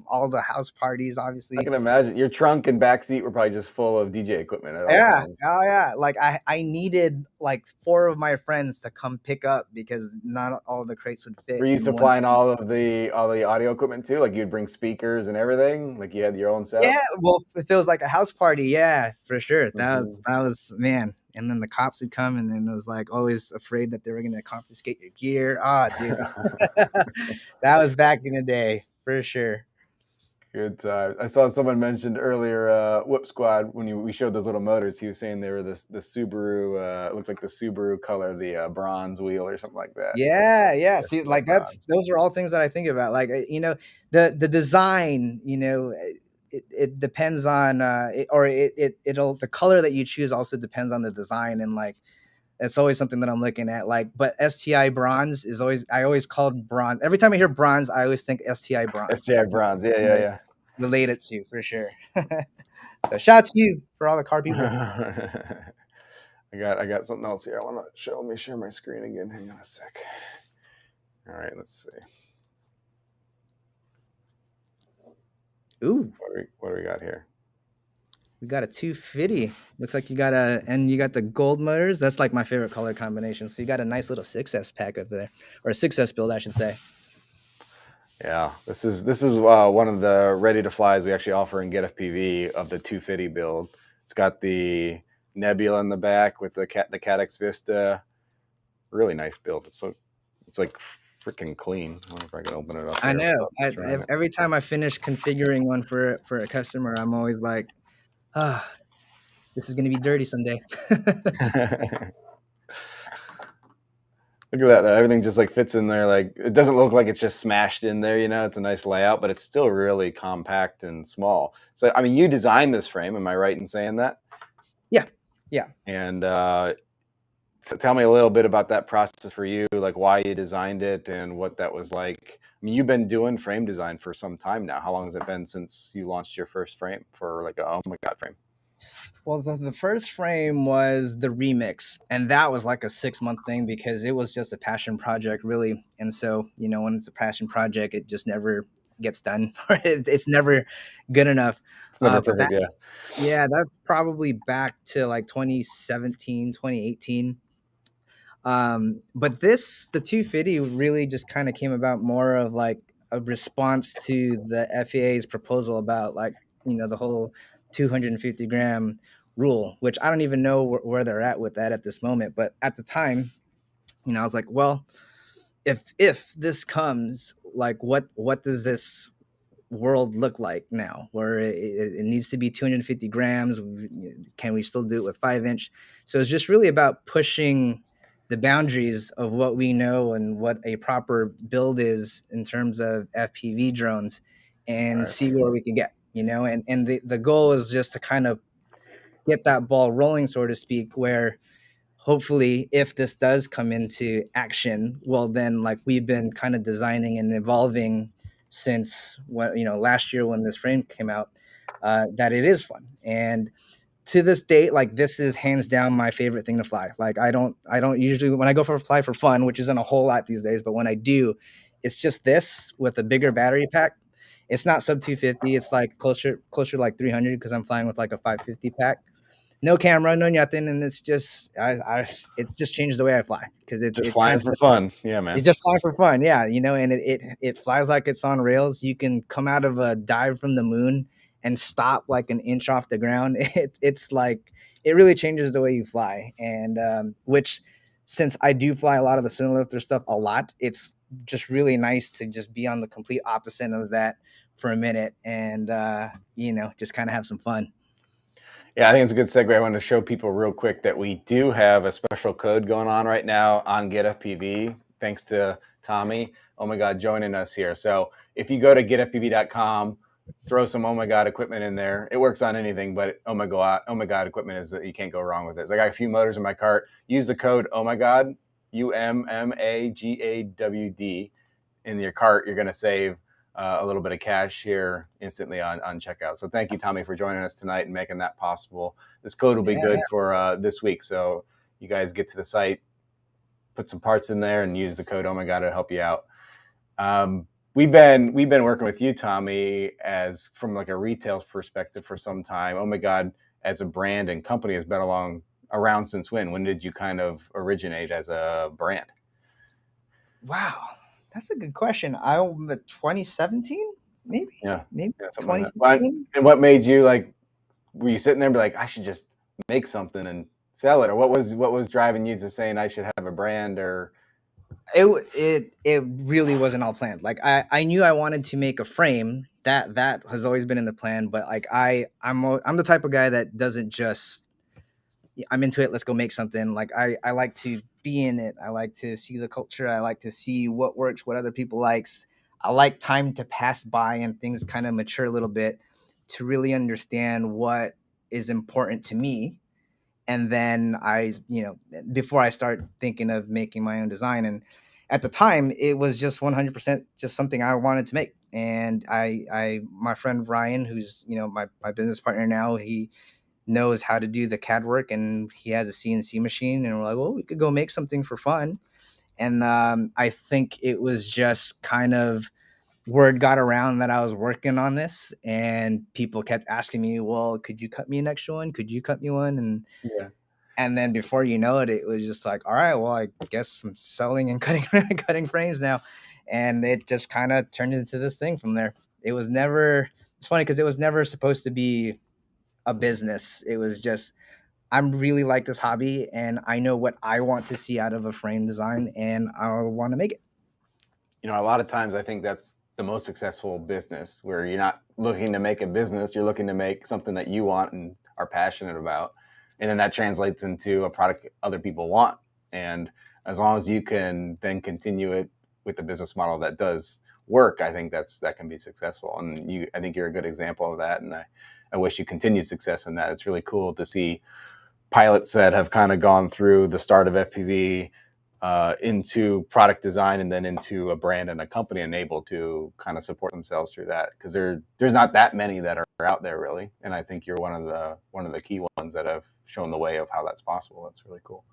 all the house parties, I obviously. can imagine your trunk and back seat were probably just full of DJ equipment at all Yeah. times. Oh yeah. Like I needed like four of my friends to come pick up because not all the crates would Were fit you in one. supplying all the audio equipment too? Like you'd bring speakers and everything? Like you had your own Yeah. setup? Well, if it was like a house party, yeah, for sure. That was Mhm. that was man. And then the cops would come, and then it was like always afraid that they were gonna confiscate your gear. Ah, dude. That was back in the day, for sure. Good time. I saw someone mentioned earlier, Whoop Squad, when we showed those little motors, he was saying they were the Subaru, looked like the Subaru color, the bronze wheel or something like that. Yeah, yeah. Yes, See, the like bronze. those are all things that I think about. Like, the design, it depends on it'll the color that you choose also depends on the design, and like it's always something that I'm looking at. Like, but STI bronze is always I always called bronze. Every time I hear bronze, I always think STI bronze. STI Like bronze. Yeah, related to for sure. So shout out to you for all the car people. yeah. I got something else here. I want to show. Let me share my screen again. Hang on a sec. All right, let's see. Ooh, What do we got here? we got a 250. Looks like you got the gold motors. That's like my favorite color combination. So you got a nice little 6S pack up there, or a 6S build, I should say. Yeah, this is one of the ready to flies we actually offer in GetFPV of the 250 build. It's got the Nebula in the back with the Cadex Vista. Really nice build. It's like freaking clean. I wonder if I can open it up I here know. without trying it. Every time I finish configuring one for a customer, I'm always like, ah. This is going to be dirty someday. Look at that though. Everything just like fits in there. Like it doesn't look like it's just smashed in there, you know, it's a nice layout, but it's still really compact and small. So I mean you designed this frame, am I right in saying that? Yeah. Yeah. And so tell me a little bit about that process for you, like why you designed it and what that was like. I mean, you've been doing frame design for some time now. How long has it been since you launched your first frame for like a Ummagawd frame? Well, the first frame was the remix, and that was like a 6 month thing because it was just a passion project, really. And so, when it's a passion project, it just never gets done. It's never good enough. It's never But perfect, yeah. yeah, that's probably back to like 2017, 2018. But the 250 really just kind of came about more of like a response to the FAA's proposal about like, the whole 250-gram rule, which I don't even know where they're at with that at this moment. But at the time, I was like, well, if this comes, like, what does this world look like now where it needs to be 250 grams? Can we still do it with 5 inch? So it's just really about pushing the boundaries of what we know and what a proper build is in terms of FPV drones, and Right. see where we can get, and the goal is just to kind of get that ball rolling, so to speak, where hopefully if this does come into action, well then, like, we've been kind of designing and evolving since last year when this frame came out, that it is fun. And to this date, like, this is hands down my favorite thing to fly. Like, I don't usually, when I go for a fly for fun, which isn't a whole lot these days, but when I do, it's just this with a bigger battery pack. It's not sub 250, it's like closer to like 300 because I'm flying with like a 550 pack, no camera, no nothing, and it's just it's just changed the way I fly because Just it kind flying of, for fun. Yeah, man. it's just flying for fun, yeah, and it flies like it's on rails. You can come out of a dive from the moon and stop like an inch off the ground. It's like it really changes the way you fly, and which, since I do fly a lot of the cylinder lifter stuff a lot, it's just really nice to just be on the complete opposite of that for a minute, and just kind of have some fun. Yeah, I think it's a good segue. I want to show people real quick that we do have a special code going on right now on GetFPV, thanks to Tommy, Ummagawd, joining us here. So if you go to getfpv.com, throw some Ummagawd equipment in there. It works on anything, but Ummagawd equipment is you can't go wrong with it. So I got a few motors in my cart. Use the code Ummagawd, Ummagawd, in your cart. You're going to save a little bit of cash here instantly on checkout. So thank you, Tommy, for joining us tonight and making that possible. This code will be Yeah. good for this week. So you guys get to the site, put some parts in there, and use the code Ummagawd to help you out. We've been working with you, Tommy, as from like a retail perspective for some time. Ummagawd as a brand and company has been around since when? When did you kind of originate as a brand? Wow, that's a good question. I'm 2017, maybe, Yeah, maybe yeah, something like that. Well, 2016. and what made you like? Were you sitting there and be like, I should just make something and sell it, or what was driving you to saying I should have a brand? Or It really wasn't all planned. Like, I knew I wanted to make a frame. That has always been in the plan. But like, I'm the type of guy that doesn't just, I'm into it, let's go make something. Like, I like to be in it. I like to see the culture. I like to see what works, what other people likes. I like time to pass by and things kind of mature a little bit to really understand what is important to me. And then before I start thinking of making my own design. And at the time, it was just 100% just something I wanted to make. And my friend Ryan, who's, my business partner now, he knows how to do the CAD work, and he has a CNC machine, and we're like, well, we could go make something for fun. And I think it was just kind of, word got around that I was working on this, and people kept asking me, well, could you cut me an extra one? Could you cut me one? yeah, And then before you know it, it was just like, all right, well, I guess I'm selling and cutting cutting frames now. And it just kind of turned into this thing from there. It was never, it's funny because it was never supposed to be a business. It was just, I'm really like this hobby, and I know what I want to see out of a frame design, and I want to make it. a lot of times I think that's the most successful business, where you're not looking to make a business, you're looking to make something that you want and are passionate about, and then that translates into a product other people want. And as long as you can then continue it with the business model that does work, I think that can be successful. And I think you're a good example of that. And I wish you continued success in that. It's really cool to see pilots that have kind of gone through the start of FPV into product design and then into a brand and a company and able to kind of support themselves through that, because there's not that many that are out there really. And I think you're one of the key ones that have shown the way of how that's possible. That's really cool.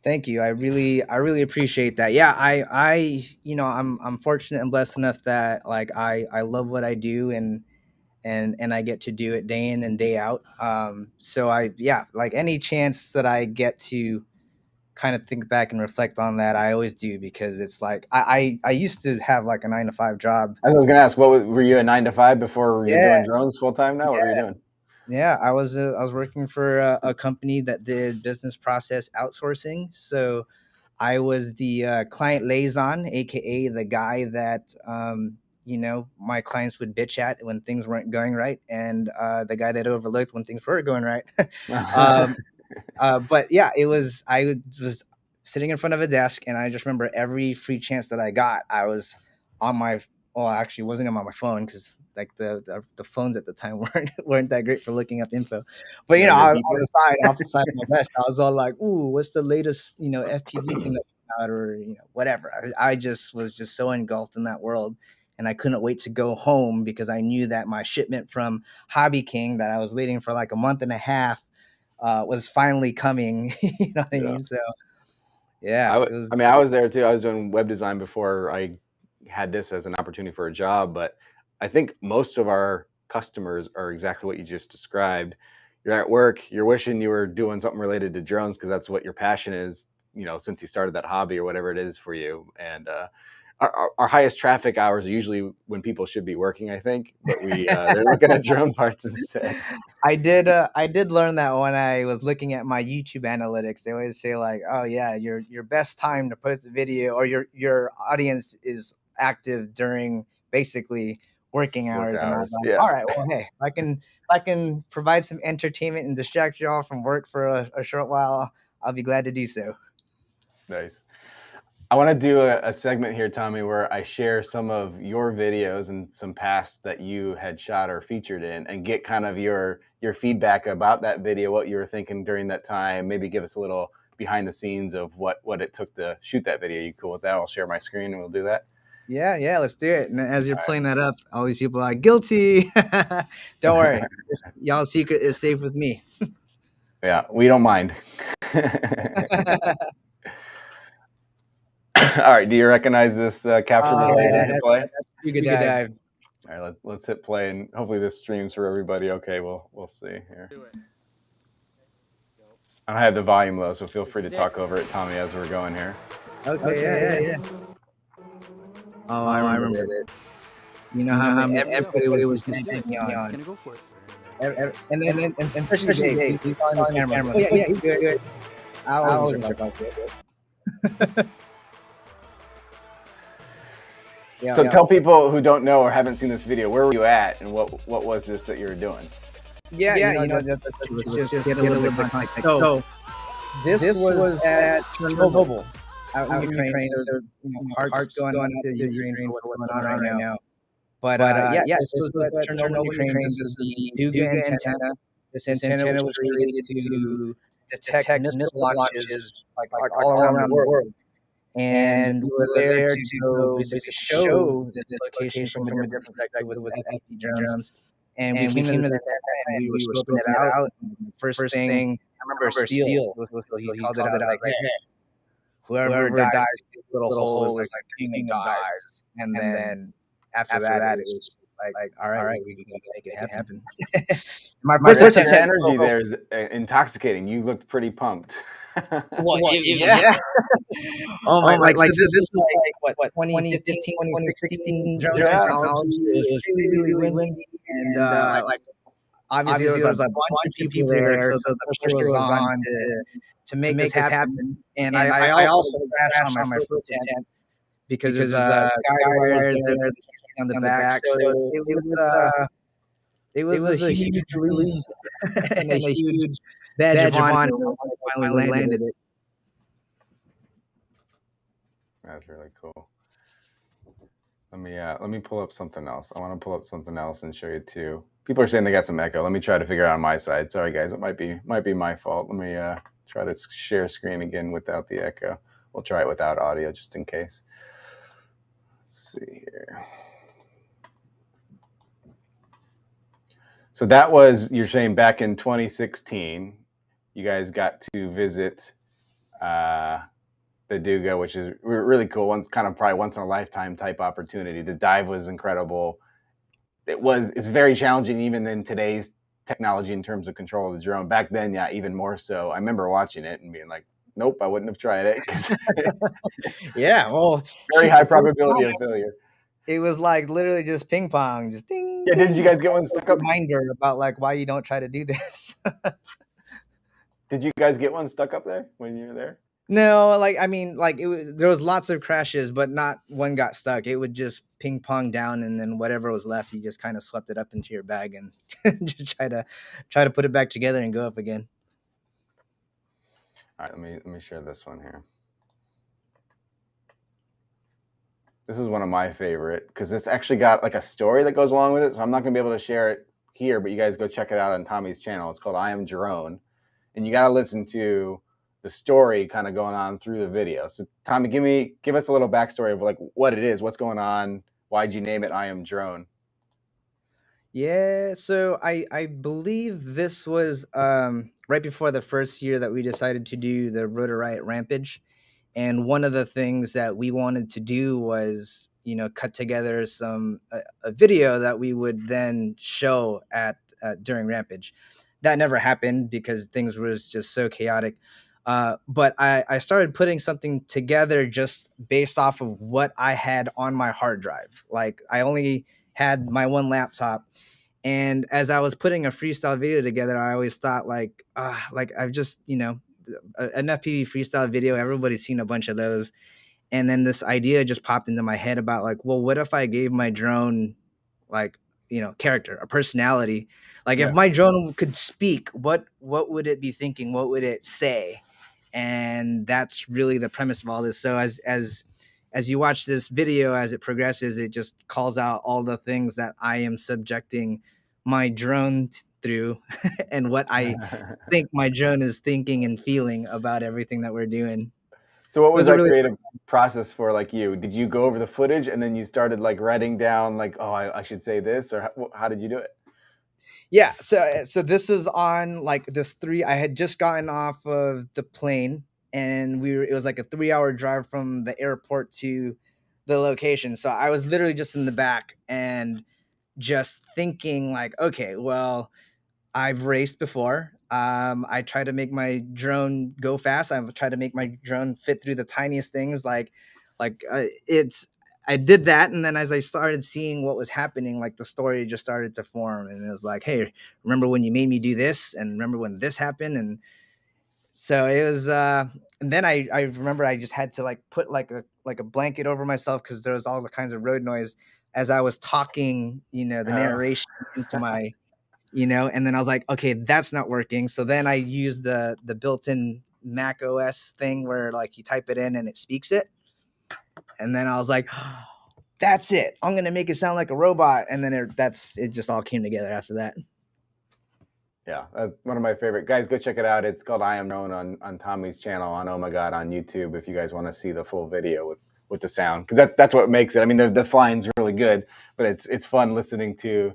Thank you. I really appreciate that. Yeah, I'm fortunate and blessed enough that like I love what I do, and I get to do it day in and day out. So like any chance that I get to kind of think back and reflect on that, I always do, because it's like I used to have like a 9-to-5 job. I was going to ask, were you a 9-to-5 before you're doing drones full time now? What were you doing? Yeah, I was working for a company that did business process outsourcing. So I was the client liaison, aka the guy that my clients would bitch at when things weren't going right, and the guy that overlooked when things were going right. But yeah, I was sitting in front of a desk, and I just remember every free chance that I got, I was on my. Well, actually, wasn't on my phone, because like the phones at the time weren't that great for looking up info. But off the side of my desk, I was all like, "Ooh, what's the latest FPV thing that came out, or whatever." I just was just so engulfed in that world, and I couldn't wait to go home, because I knew that my shipment from Hobby King that I was waiting for like a month and a half was finally coming. You know what I mean? So yeah, I was there too. I was doing web design before I had this as an opportunity for a job, but I think most of our customers are exactly what you just described. You're at work, you're wishing you were doing something related to drones because that's what your passion is, since you started that hobby or whatever it is for you. And our highest traffic hours are usually when people should be working, I think, but they're looking at drone parts instead. I did learn that when I was looking at my YouTube analytics. They always say like, "Oh yeah, your best time to post a video, or your audience is active during basically working hours." And I was like, "All right, well, hey, if I can provide some entertainment and distract y'all from work for a short while, I'll be glad to do so." Nice. I want to do a segment here, Tommy, where I share some of your videos and some past that you had shot or featured in, and get kind of your feedback about that video, what you were thinking during that time. Maybe give us a little behind the scenes of what it took to shoot that video. You cool with that? I'll share my screen and we'll do that. Yeah, let's do it. And as you're playing that up, all these people are like, "Guilty." Don't worry, y'all's secret is safe with me. Yeah, we don't mind. All right, do you recognize this capture before we play? You could dive. All right, let's hit play, and hopefully this streams for everybody. Okay, we'll see here. I have the volume low, so feel free to talk over it, Tommy, as we're going here. Okay, yeah. Oh, I remember it. You know how everybody was just taking on. Gonna go for it. And especially Dave, he's on the camera. Oh, yeah, he's good. I was about it. So tell people who don't know or haven't seen this video, where were you at, and what was this that you were doing? That's just get a little bit of context. So this was at Chernobyl, out in Ukraine. So hearts going on to Ukraine for what's going on right now. But this was at Chernobyl, Ukraine. This is the Duga antenna. This antenna was created to detect missile launches like all around the world. And we were there to go basically show this location from a different perspective with FPV drones. And we came to this antenna, and we were scoping it out. First thing, I remember Steele, he called it out like, "Hey, whoever dives through this little hole is like king dives." And then after that, it was like, all right, we can make it happen. My first energy there is intoxicating. You looked pretty pumped. Well, yeah. Oh my! Like this is like what 2015, 2016 drone technology. It was really windy, and like obviously there was a bunch of people there, so the pressure was on to make this happen. And I also crashed on my foot tent because there's guy wires there on the back. So it was It It was a was a huge huge relief relief and a and a huge huge badge of badge of honor honor when when I I finally finally landed landed it. That's really cool. Let me pull up something else. I want to pull up something else and show you too. People are saying they got some echo. Let me try to figure it out on my side. Sorry guys, it might be my fault. Let me try to share screen again without the echo. We'll try it without audio just in case. Let's see here. So that was, you're saying back in 2016, you guys got to visit the Duga, which is really cool. One's kind of probably once in a lifetime type opportunity. The dive was incredible. It's very challenging even in today's technology in terms of control of the drone. Back then, yeah, even more so. I remember watching it and being like, nope, I wouldn't have tried it because Yeah, well, very shoot, high the first probability time, of failure. it was like literally just ping pong, just ding, Yeah, didn't ding, you just guys get one a stuck up? reminder about like why you don't try to do this. Did you guys get one stuck up there when you were there? No, like I mean, like there was lots of crashes, but not one got stuck. It would just ping pong down, and then whatever was left, you just kind of swept it up into your bag and just try to put it back together and go up again. All right, let me share this one here. This is one of my favorite because it's actually got like a story that goes along with it. So I'm not gonna be able to share it here, but you guys go check it out on Tommy's channel. It's called I Am Drone, and you got to listen to the story kind of going on through the video. So Tommy, give us a little backstory of like what it is, what's going on, why'd you name it I Am Drone? Yeah, so I believe this was right before the first year that we decided to do the Rotor Riot Rampage. And one of the things that we wanted to do was, cut together a video that we would then show at during Rampage. That never happened because things was just so chaotic. But I started putting something together just based off of what I had on my hard drive. Like I only had my one laptop, and as I was putting a freestyle video together, I always thought like I've just an FPV freestyle video. Everybody's seen a bunch of those. And then this idea just popped into my head about like, well, what if I gave my drone like, character, a personality? Like if Yeah. my drone could speak, what would it be thinking? What would it say? And that's really the premise of all this. So as you watch this video, as it progresses, it just calls out all the things that I am subjecting my drone through and what I think my drone is thinking and feeling about everything that we're doing. So what It was was a that really creative process for like you? Did you go over the footage and then you started like writing down like, oh, I should say this, or how did you do it? Yeah, so this is on like this three. I had just gotten off of the plane, and it was like a 3 hour drive from the airport to the location. So I was literally just in the back and just thinking like, okay, well, I've raced before. I try to make my drone go fast. I've tried to make my drone fit through the tiniest things. It's. I did that, and then as I started seeing what was happening, like the story just started to form, and it was like, hey, remember when you made me do this, and remember when this happened, and so it was. And then I remember I just had to like put like a blanket over myself because there was all the kinds of road noise as I was talking, the narration into my and then I was like, okay, that's not working. So then I used the built-in Mac OS thing where like you type it in and it speaks it. And then I was like, that's it. I'm gonna make it sound like a robot. And then it just all came together after that. Yeah, that's one of my favorite. Guys, go check it out. It's called I Am Known on Tommy's channel on Ummagawd on YouTube if you guys want to see the full video with the sound, because that's what makes it. I mean, the flying's really good, but it's fun listening to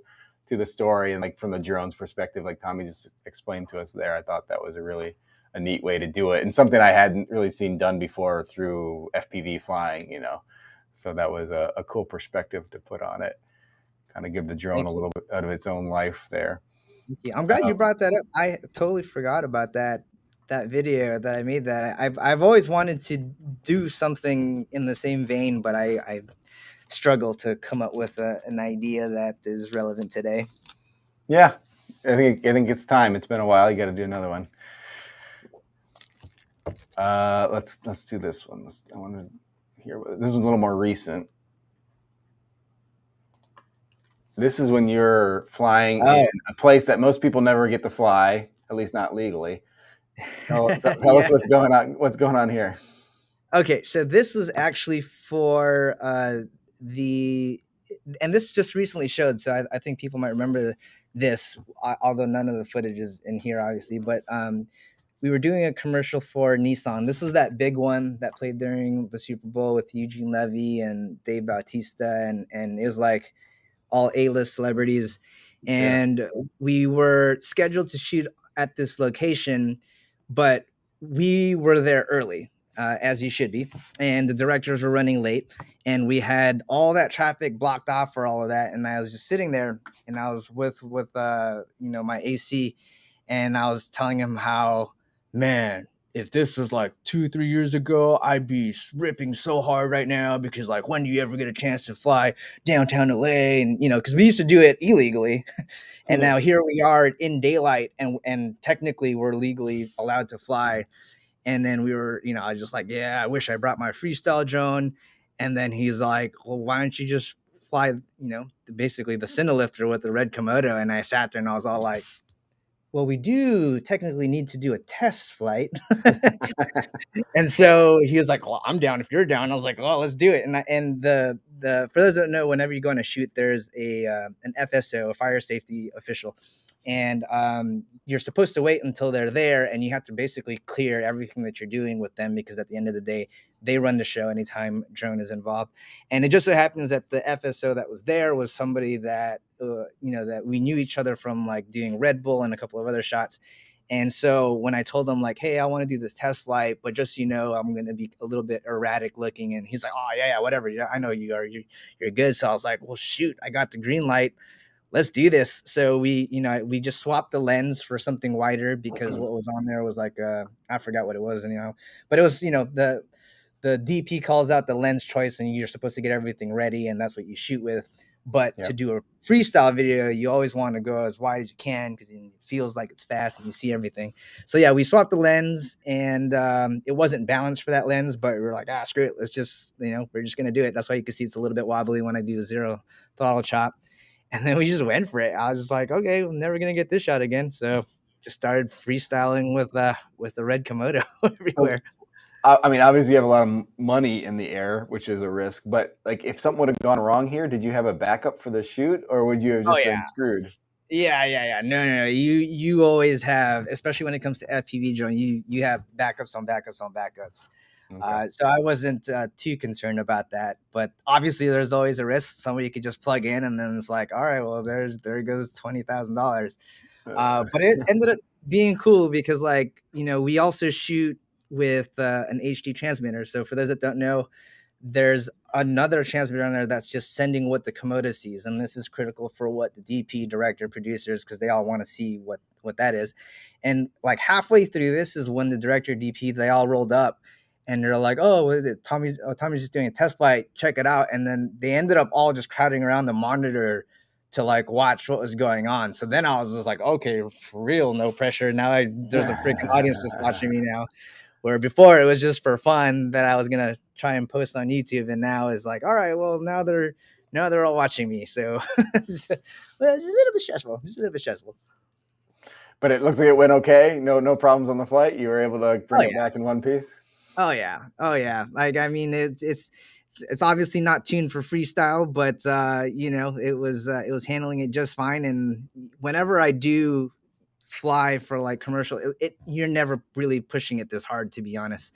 the story and like from the drone's perspective, like Tommy just explained to us there. I thought that was a neat way to do it, and something I hadn't really seen done before through FPV flying. So that was a cool perspective to put on it. Kind of give the drone Thank a you. little bit out of its own life there. Yeah, I'm glad you brought that up. I totally forgot about that video that I made. That I've always wanted to do something in the same vein, but I struggle to come up with an idea that is relevant today. Yeah, I think it's time. It's been a while. You got to do another one. Let's do this one. I want to hear. This is a little more recent. This is when you're flying in Oh, a place that most people never get to fly, at least not legally. Tell us yeah. what's going on. What's going on here? Okay, so this was actually for the, and this just recently showed, so I think people might remember this, although none of the footage is in here, obviously. But we were doing a commercial for Nissan. This was that big one that played during the Super Bowl with Eugene Levy and Dave Bautista, and it was like all A-list celebrities. Yeah. And we were scheduled to shoot at this location, but we were there early, as you should be, and the directors were running late, and we had all that traffic blocked off for all of that. And I was just sitting there, and I was with my AC, and I was telling him how, man, if this was like 2-3 years ago, I'd be ripping so hard right now, because like, when do you ever get a chance to fly downtown LA? And because we used to do it illegally, and Yeah. now here we are in daylight, and technically we're legally allowed to fly. And then we were, I was just like, yeah, I wish I brought my freestyle drone. And then he's like, well, why don't you just fly, basically the Cinelifter with the red Komodo? And I sat there and I was all like, well, we do technically need to do a test flight. And so he was like, "Well, I'm down if you're down." I was like, "Well, let's do it." And the for those that don't know, whenever you go on a shoot, there's an FSO, a fire safety official, and you're supposed to wait until they're there, and you have to basically clear everything that you're doing with them, because at the end of the day, they run the show anytime drone is involved. And it just so happens that the FSO that was there was somebody that that we knew each other from, like, doing Red Bull and a couple of other shots. And so when I told him, like, hey, I want to do this test flight, but just, I'm going to be a little bit erratic looking. And he's like, oh, yeah, yeah, whatever. Yeah, I know you are. You're good. So I was like, well, shoot, I got the green light. Let's do this. So we just swapped the lens for something wider, because what was on there was like, I forgot what it was, but it was, the DP calls out the lens choice, and you're supposed to get everything ready, and that's what you shoot with. But to Yep. do a freestyle video, you always want to go as wide as you can, because it feels like it's fast and you see everything. So yeah, we swapped the lens, and it wasn't balanced for that lens, but we were like, screw it, let's just, we're just gonna do it. That's why you can see it's a little bit wobbly when I do the zero throttle chop. And then we just went for it. I was just like, okay, we're never gonna get this shot again. So just started freestyling with the red Komodo So, everywhere. I mean, obviously you have a lot of money in the air, which is a risk. But like, if something would have gone wrong here, did you have a backup for the shoot, or would you have Oh just yeah. been screwed? Yeah. No. You always have, especially when it comes to FPV drone, you have backups on backups on backups. Okay. So I wasn't too concerned about that, but obviously there's always a risk. Somebody could just plug in, and then it's like, all right, well, there goes $20,000. But it ended up being cool, because, like, we also shoot with an HD transmitter. So for those that don't know, there's another transmitter on there that's just sending what the Komodo sees, and this is critical for what the DP, director, producers, because they all want to see what that is. And like halfway through this is when the director, DP, they all rolled up, and they're like, "Oh, what is it? Tommy's just doing a test flight. Check it out." And then they ended up all just crowding around the monitor to like watch what was going on. So then I was just like, "Okay, for real, no pressure. Now there's a freaking audience that's watching me now." Where before it was just for fun that I was gonna try and post on YouTube, and now it's like, all right, well, now they're all watching me. So it's a little bit stressful. Just a little bit stressful. But it looks like it went okay. No problems on the flight. You were able to Oh bring it yeah. back in one piece. Oh yeah. Oh yeah. Like, I mean, it's obviously not tuned for freestyle, but it was handling it just fine. And whenever I do fly for like commercial, you're never really pushing it this hard, to be honest.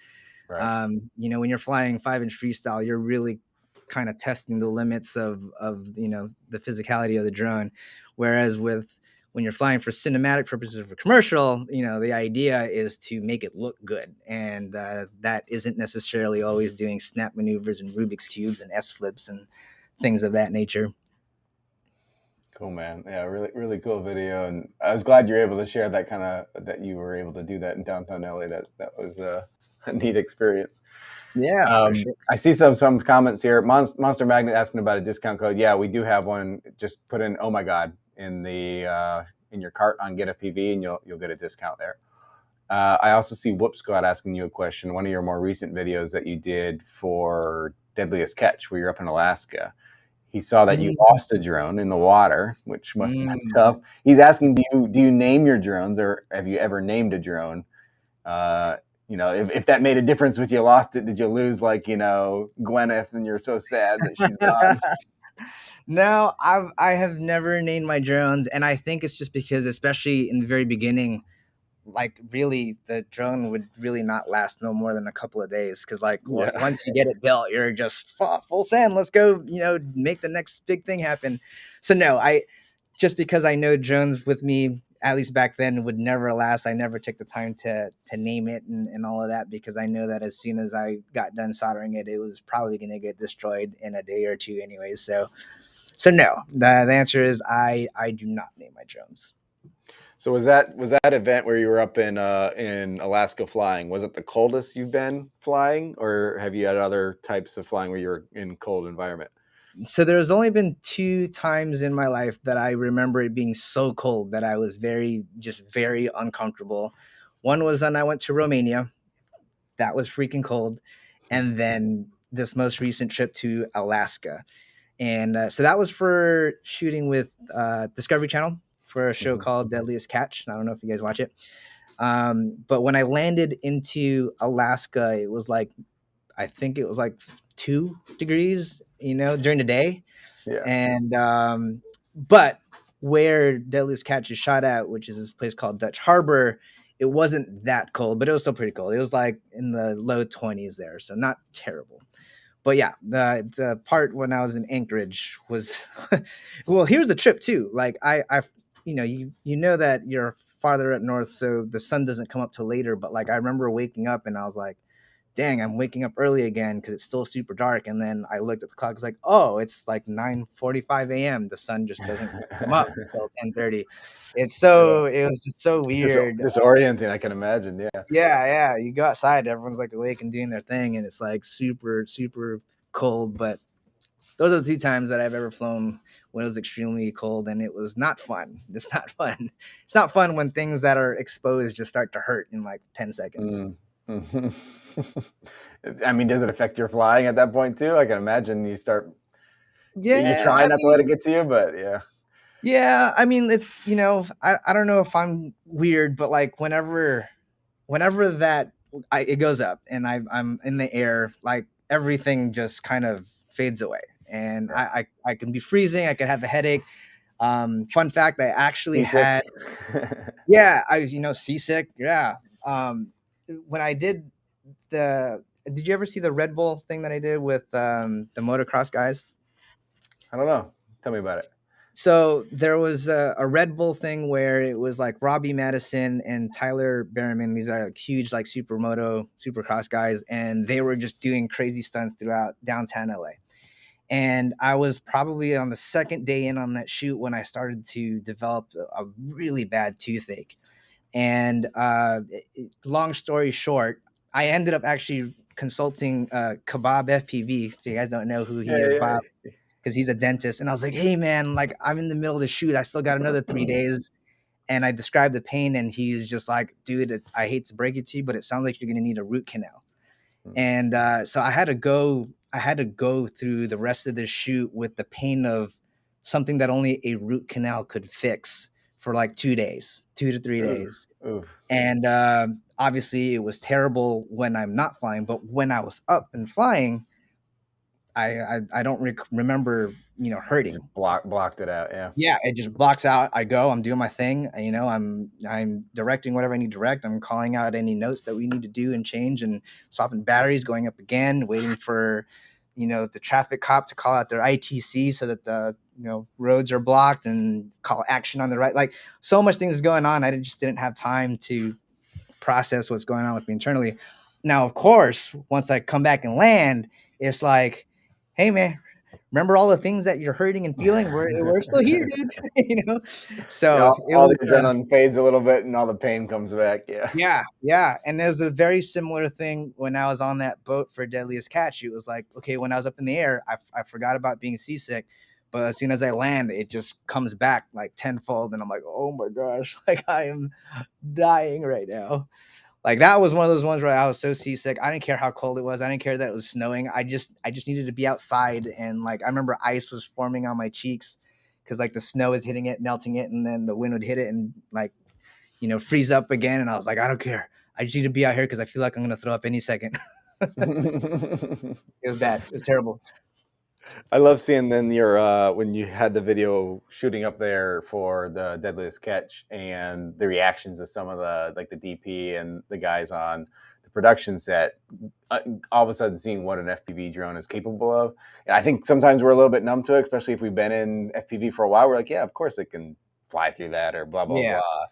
Right. When you're flying 5-inch freestyle, you're really kind of testing the limits of the physicality of the drone. Whereas when you're flying for cinematic purposes for commercial, the idea is to make it look good, and that isn't necessarily always doing snap maneuvers and Rubik's cubes and S flips and things of that nature. Cool, man. Yeah, really, really cool video, and I was glad you're able to share that you were able to do that in downtown LA. That was a neat experience. Yeah, for sure. I see some comments here. Monster Magnet asking about a discount code. Yeah, we do have one. Just put in Ummagawd in the in your cart on GetFPV, and you'll get a discount there. I also see Whoop Squad asking you a question. One of your more recent videos that you did for Deadliest Catch, where you're up in Alaska. he saw that you Mm, lost a drone in the water, which must have been mm. tough. He's asking, do you name your drones, or have you ever named a drone? Uh, if that made a difference with you lost it, did you lose like, Gwyneth and you're so sad that she's gone? No, I have never named my drones, and I think it's just because, especially in the very beginning, like really the drone would really not last no more than a couple of days, because like Yeah. once you get it built, you're just full send. Let's go, make the next big thing happen. So no, I just because I know drones with me, at least back then, would never last. I never took the time to name it and all of that, because I know that as soon as I got done soldering it, it was probably going to get destroyed in a day or two anyway. So no, the answer is I do not name my drones. So was that event where you were up in Alaska flying? Was it the coldest you've been flying, or have you had other types of flying where you're in cold environment? So there's only been two times in my life that I remember it being so cold that I was very uncomfortable. One was when I went to Romania. That was freaking cold. And then this most recent trip to Alaska. And so that was for shooting with Discovery Channel for a show Mhm. called Deadliest Catch. I don't know if you guys watch it. But when I landed into Alaska, it was like, I think it was like 2 degrees, during the day. Yeah. And but where Deadliest Catch is shot at, which is this place called Dutch Harbor, it wasn't that cold, but it was still pretty cold. It was like in the low 20s there, so not terrible. But yeah, the part when I was in Anchorage was well, here's the trip too. Like I you know that you're farther up north, so the sun doesn't come up till later. But like I remember waking up and I was like, dang, I'm waking up early again because it's still super dark. And then I looked at the clock, it's like, oh, it's like 9:45 a.m. The sun just doesn't come up until 10:30. It was just so weird. Disorienting, I can imagine. Yeah. Yeah. You go outside, everyone's like awake and doing their thing, and it's like super, super cold. But those are the two times that I've ever flown when it was extremely cold, and it was not fun. It's not fun. It's not fun when things that are exposed just start to hurt in like 10 seconds. Mm. I mean, does it affect your flying at that point too? I can imagine you Yeah, try I not to let it mean, get to you, but yeah. yeah, I mean, it's I don't know if I'm weird, but like whenever it goes up and I'm in the air, like everything just kind of fades away, and Yeah. I can be freezing, I can have a headache. Fun fact, I actually Seasick. had yeah, I was seasick. Yeah, when I did did you ever see the Red Bull thing that I did with the motocross guys? I don't know. Tell me about it. So there was a Red Bull thing where it was like Robbie Madison and Tyler Berryman. These are like huge, like supermoto, supercross guys, and they were just doing crazy stunts throughout downtown LA. And I was probably on the second day in on that shoot when I started to develop a really bad toothache. And long story short, I ended up actually consulting Kebab FPV. If you guys don't know who he is, Yeah, Bob, because he's a dentist. And I was like, hey, man, like I'm in the middle of the shoot. I still got another 3 days. And I described the pain, and he's just like, dude, I hate to break it to you, but it sounds like you're going to need a root canal. yeah. And so I had to go through the rest of the shoot with the pain of something that only a root canal could fix for like 2 days, 2 to 3 days. Oof. And obviously, it was terrible when I'm not flying, but when I was up and flying, I don't remember hurting. Just blocked it out. Yeah. Yeah, it just blocks out. I'm doing my thing. I'm directing whatever I need to direct. I'm calling out any notes that we need to do and change, and swapping batteries, going up again, waiting for the traffic cop to call out their ITC so that the roads are blocked and call action on the right. Like so much things is going on. I just didn't have time to process what's going on with me internally. Now, of course, once I come back and land, it's like, hey man, remember all the things that you're hurting and feeling? We're still here, dude. Yeah, So it all the was adrenaline fades a little bit and all the pain comes back. Yeah. yeah. And there was a very similar thing when I was on that boat for Deadliest Catch. It was like, okay, when I was up in the air, I forgot about being seasick. But as soon as I land, it just comes back like tenfold. And I'm like, oh my gosh, like I am dying right now. Like that was one of those ones where I was so seasick. I didn't care how cold it was. I didn't care that it was snowing. I just needed to be outside. And like I remember ice was forming on my cheeks because like the snow was hitting it, melting it, and then the wind would hit it and like, freeze up again. And I was like, I don't care. I just need to be out here because I feel like I'm gonna throw up any second. It was bad. It was terrible. I love seeing then your when you had the video shooting up there for the Deadliest Catch and the reactions of some of the like the DP and the guys on the production set. All of a sudden, seeing what an FPV drone is capable of. And I think sometimes we're a little bit numb to it, especially if we've been in FPV for a while. We're like, yeah, of course it can fly through that or blah blah Yeah. blah.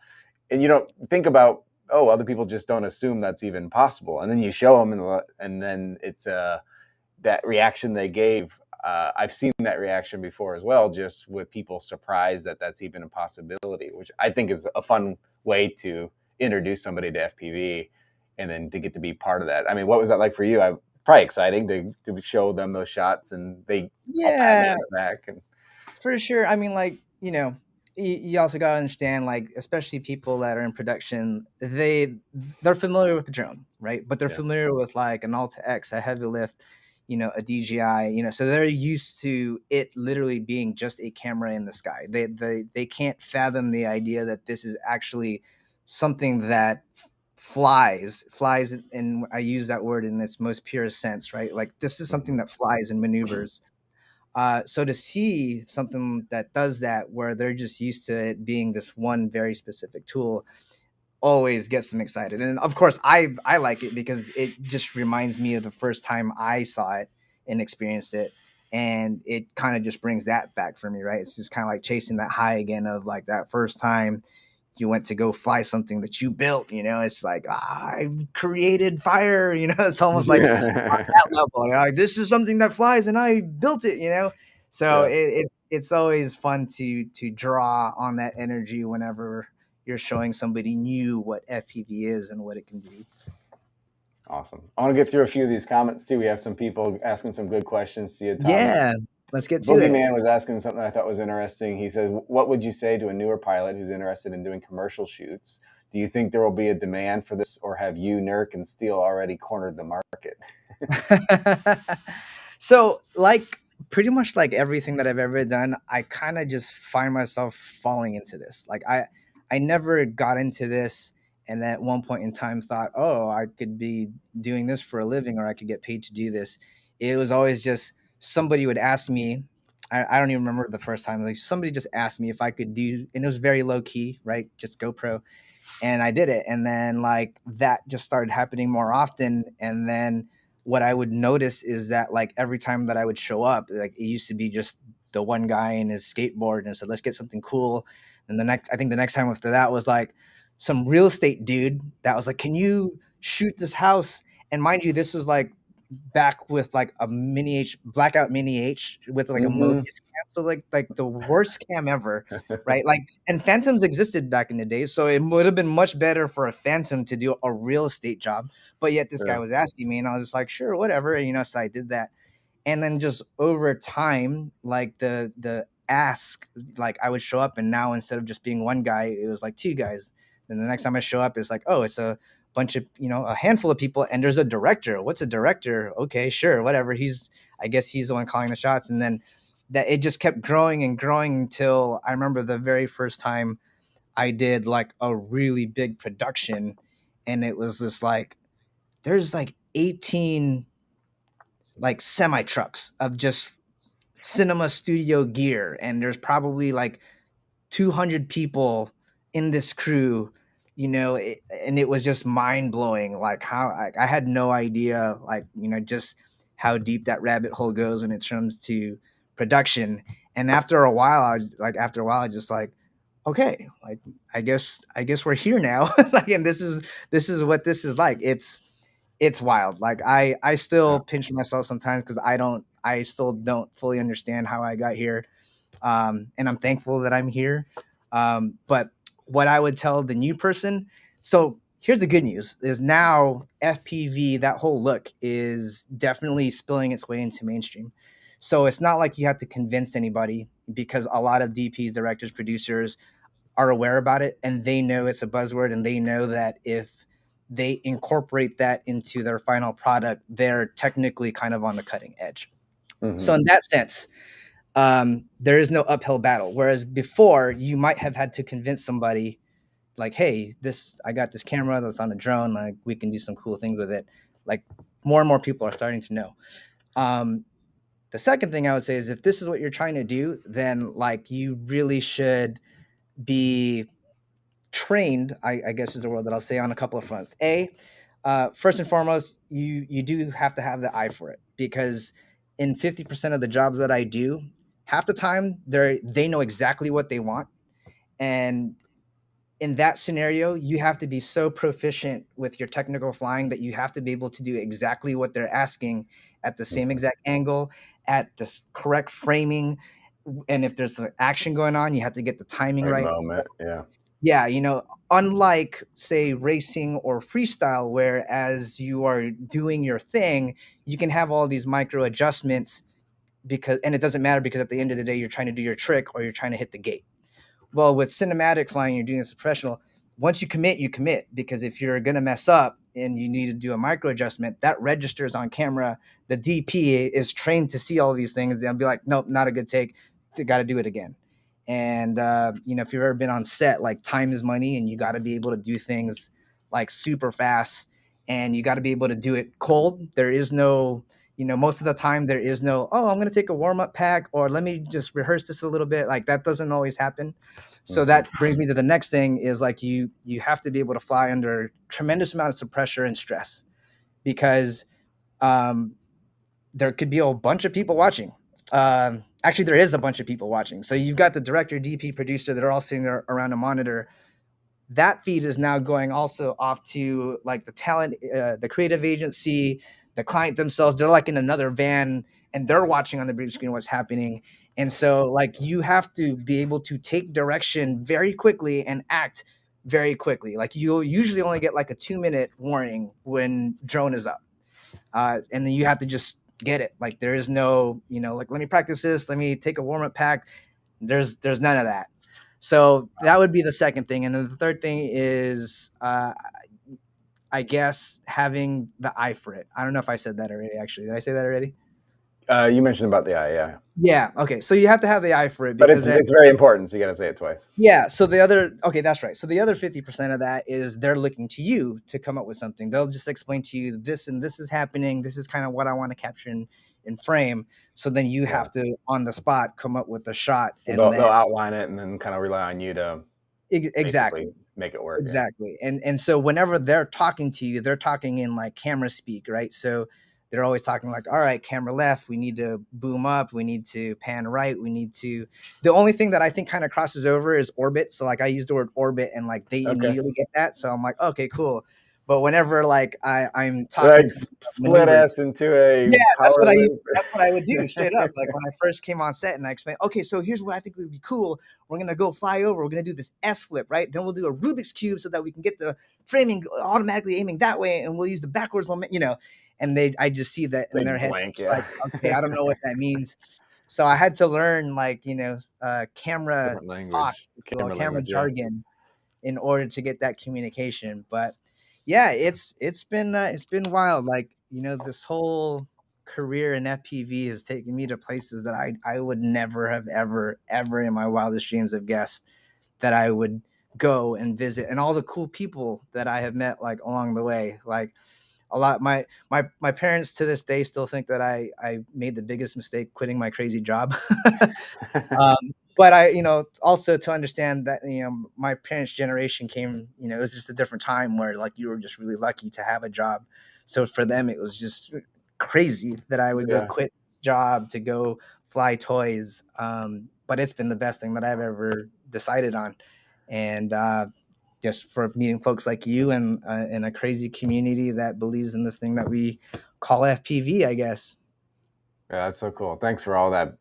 And you don't think about, oh, other people just don't assume that's even possible. And then you show them, and then it's that reaction they gave. I've seen that reaction before as well, just with people surprised that that's even a possibility, which I think is a fun way to introduce somebody to FPV and then to get to be part of that. I mean, what was that like for you? Probably exciting to show them those shots and they all pat you Yeah. on the back. And For sure. I mean, like, you also got to understand, like, especially people that are in production, they're familiar with the drone, right? But they're yeah. familiar with like an Alta X, a heavy lift, a DJI, so they're used to it literally being just a camera in the sky. They can't fathom the idea that this is actually something that flies, and I use that word in its most purest sense, right? Like this is something that flies and maneuvers. So to see something that does that, where they're just used to it being this one very specific tool, always gets them excited. And of course, I like it because it just reminds me of the first time I saw it and experienced it, and it kind of just brings that back for me, right? It's just kind of like chasing that high again of like that first time you went to go fly something that you built. It's like I created fire. It's almost like that level. Like this is something that flies, and I built it. So Yeah. it's always fun to draw on that energy whenever you're showing somebody new what FPV is and what it can do. Awesome. I want to get through a few of these comments too. We have some people asking some good questions to you, Tommy. Yeah, let's get to it. Boogeyman was asking something I thought was interesting. He said, what would you say to a newer pilot who's interested in doing commercial shoots? Do you think there will be a demand for this, or have you, Nurk, and Steele already cornered the market? So, like, pretty much like everything that I've ever done, I kind of just find myself falling into this. Like, I never got into this and at one point in time thought, oh, I could be doing this for a living or I could get paid to do this. It was always just somebody would ask me. I don't even remember the first time. Like, somebody just asked me if I could do, and it was very low key, right? Just GoPro. And I did it. And then like that just started happening more often. And then what I would notice is that like every time that I would show up, like it used to be just the one guy in his skateboard and said, let's get something cool. And I think the next time after that was like some real estate dude that was like, can you shoot this house? And mind you, this was like back with like a mini H blackout mini H with like a Mobius cam. So like the worst cam ever, right? Like, and phantoms existed back in the day, so it would have been much better for a phantom to do a real estate job. But yet this guy Sure. was asking me, and I was just like, sure, whatever. So I did that. And then just over time, like the ask, like I would show up, and now instead of just being one guy, it was like two guys. And the next time I show up, it's like, oh, it's a bunch of a handful of people, and there's a director. What's a director? Okay, sure, whatever. I guess he's the one calling the shots. And then that it just kept growing and growing until I remember the very first time I did like a really big production, and it was just like there's like 18 like semi trucks of just cinema studio gear, and there's probably like 200 people in this crew, and it was just mind blowing. Like how I had no idea, like, just how deep that rabbit hole goes when it comes to production. And after a while, I just like, okay, like, I guess we're here now. Like, and this is what this is like. It's wild. Like I Yeah. still pinch myself sometimes because I still don't fully understand how I got here, and I'm thankful that I'm here. But what I would tell the new person, so here's the good news: is now FPV, that whole look is definitely spilling its way into mainstream. So it's not like you have to convince anybody because a lot of DPs, directors, producers are aware about it, and they know it's a buzzword, and they know that if they incorporate that into their final product, they're technically kind of on the cutting edge. So in that sense, there is no uphill battle. Whereas before, you might have had to convince somebody, like, hey, I got this camera that's on a drone, like we can do some cool things with it. Like more and more people are starting to know. The second thing I would say is, if this is what you're trying to do, then like you really should be trained, I guess is the word that I'll say, on a couple of fronts. First and foremost, you do have to have the eye for it, because in 50% of the jobs that I do, half the time they know exactly what they want. And in that scenario, you have to be so proficient with your technical flying that you have to be able to do exactly what they're asking at the same exact angle, at the correct framing. And if there's an action going on, you have to get the timing right. Moment, yeah. Yeah, unlike, say, racing or freestyle, where as you are doing your thing, you can have all these micro adjustments, and it doesn't matter, because at the end of the day, you're trying to do your trick or you're trying to hit the gate. Well, with cinematic flying, you're doing this professional. Once you commit, because if you're going to mess up and you need to do a micro adjustment, that registers on camera. The DP is trained to see all these things. They'll be like, nope, not a good take. Got to do it again. And, if you've ever been on set, like, time is money, and you got to be able to do things like super fast, and you got to be able to do it cold. There is no, most of the time there is no, oh, I'm going to take a warm-up pack, or let me just rehearse this a little bit. Like, that doesn't always happen. So that brings me to the next thing, is like you have to be able to fly under tremendous amounts of pressure and stress, because there could be a bunch of people watching. Actually, there is a bunch of people watching. So you've got the director, DP, producer that are all sitting there around a monitor. That feed is now going also off to like the talent, the creative agency, the client themselves. They're like in another van and they're watching on the big screen what's happening. And so like you have to be able to take direction very quickly and act very quickly. Like you'll usually only get like a 2-minute warning when drone is up. And then you have to just get it. Like there is no, like, let me practice this. Let me take a warm-up pack. There's none of that. So that would be the second thing. And then the third thing is, I guess, having the eye for it. I don't know if I said that already, actually. Did I say that already? You mentioned about the eye, yeah. Yeah. Okay. So you have to have the eye for it, but it's very important. So you got to say it twice. Yeah. So okay, that's right. So the other 50% of that is they're looking to you to come up with something. They'll just explain to you this and this is happening. This is kind of what I want to capture in frame. So then you have to, on the spot, come up with a shot. So they'll outline it and then kind of rely on you to exactly make it work. Exactly. Yeah. And so whenever they're talking to you, they're talking in like camera speak, right? So they're always talking like, all right, camera left, we need to boom up, we need to pan right, the only thing that I think kind of crosses over is orbit. So like I use the word orbit and like they immediately get that. So I'm like, okay, cool. But whenever like I'm talking, like split us into a that's what I would do straight up. Like when I first came on set and I explained, okay, so here's what I think would be cool. We're gonna go fly over. We're gonna do this S flip, right? Then we'll do a Rubik's cube so that we can get the framing automatically aiming that way, and we'll use the backwards moment, And I just see that in their head, like, okay, I don't know what that means. So I had to learn like camera talk, camera jargon, in order to get that communication. But yeah, it's been wild. Like, this whole career in FPV has taken me to places that I would never have ever in my wildest dreams have guessed that I would go and visit, and all the cool people that I have met like along the way. Like a lot, my parents to this day still think that I made the biggest mistake quitting my crazy job. But I, also to understand that, my parents' generation came, it was just a different time where like you were just really lucky to have a job. So for them, it was just crazy that I would go quit job to go fly toys. But it's been the best thing that I've ever decided on. And just for meeting folks like you and in a crazy community that believes in this thing that we call FPV, I guess. Yeah, that's so cool. Thanks for all that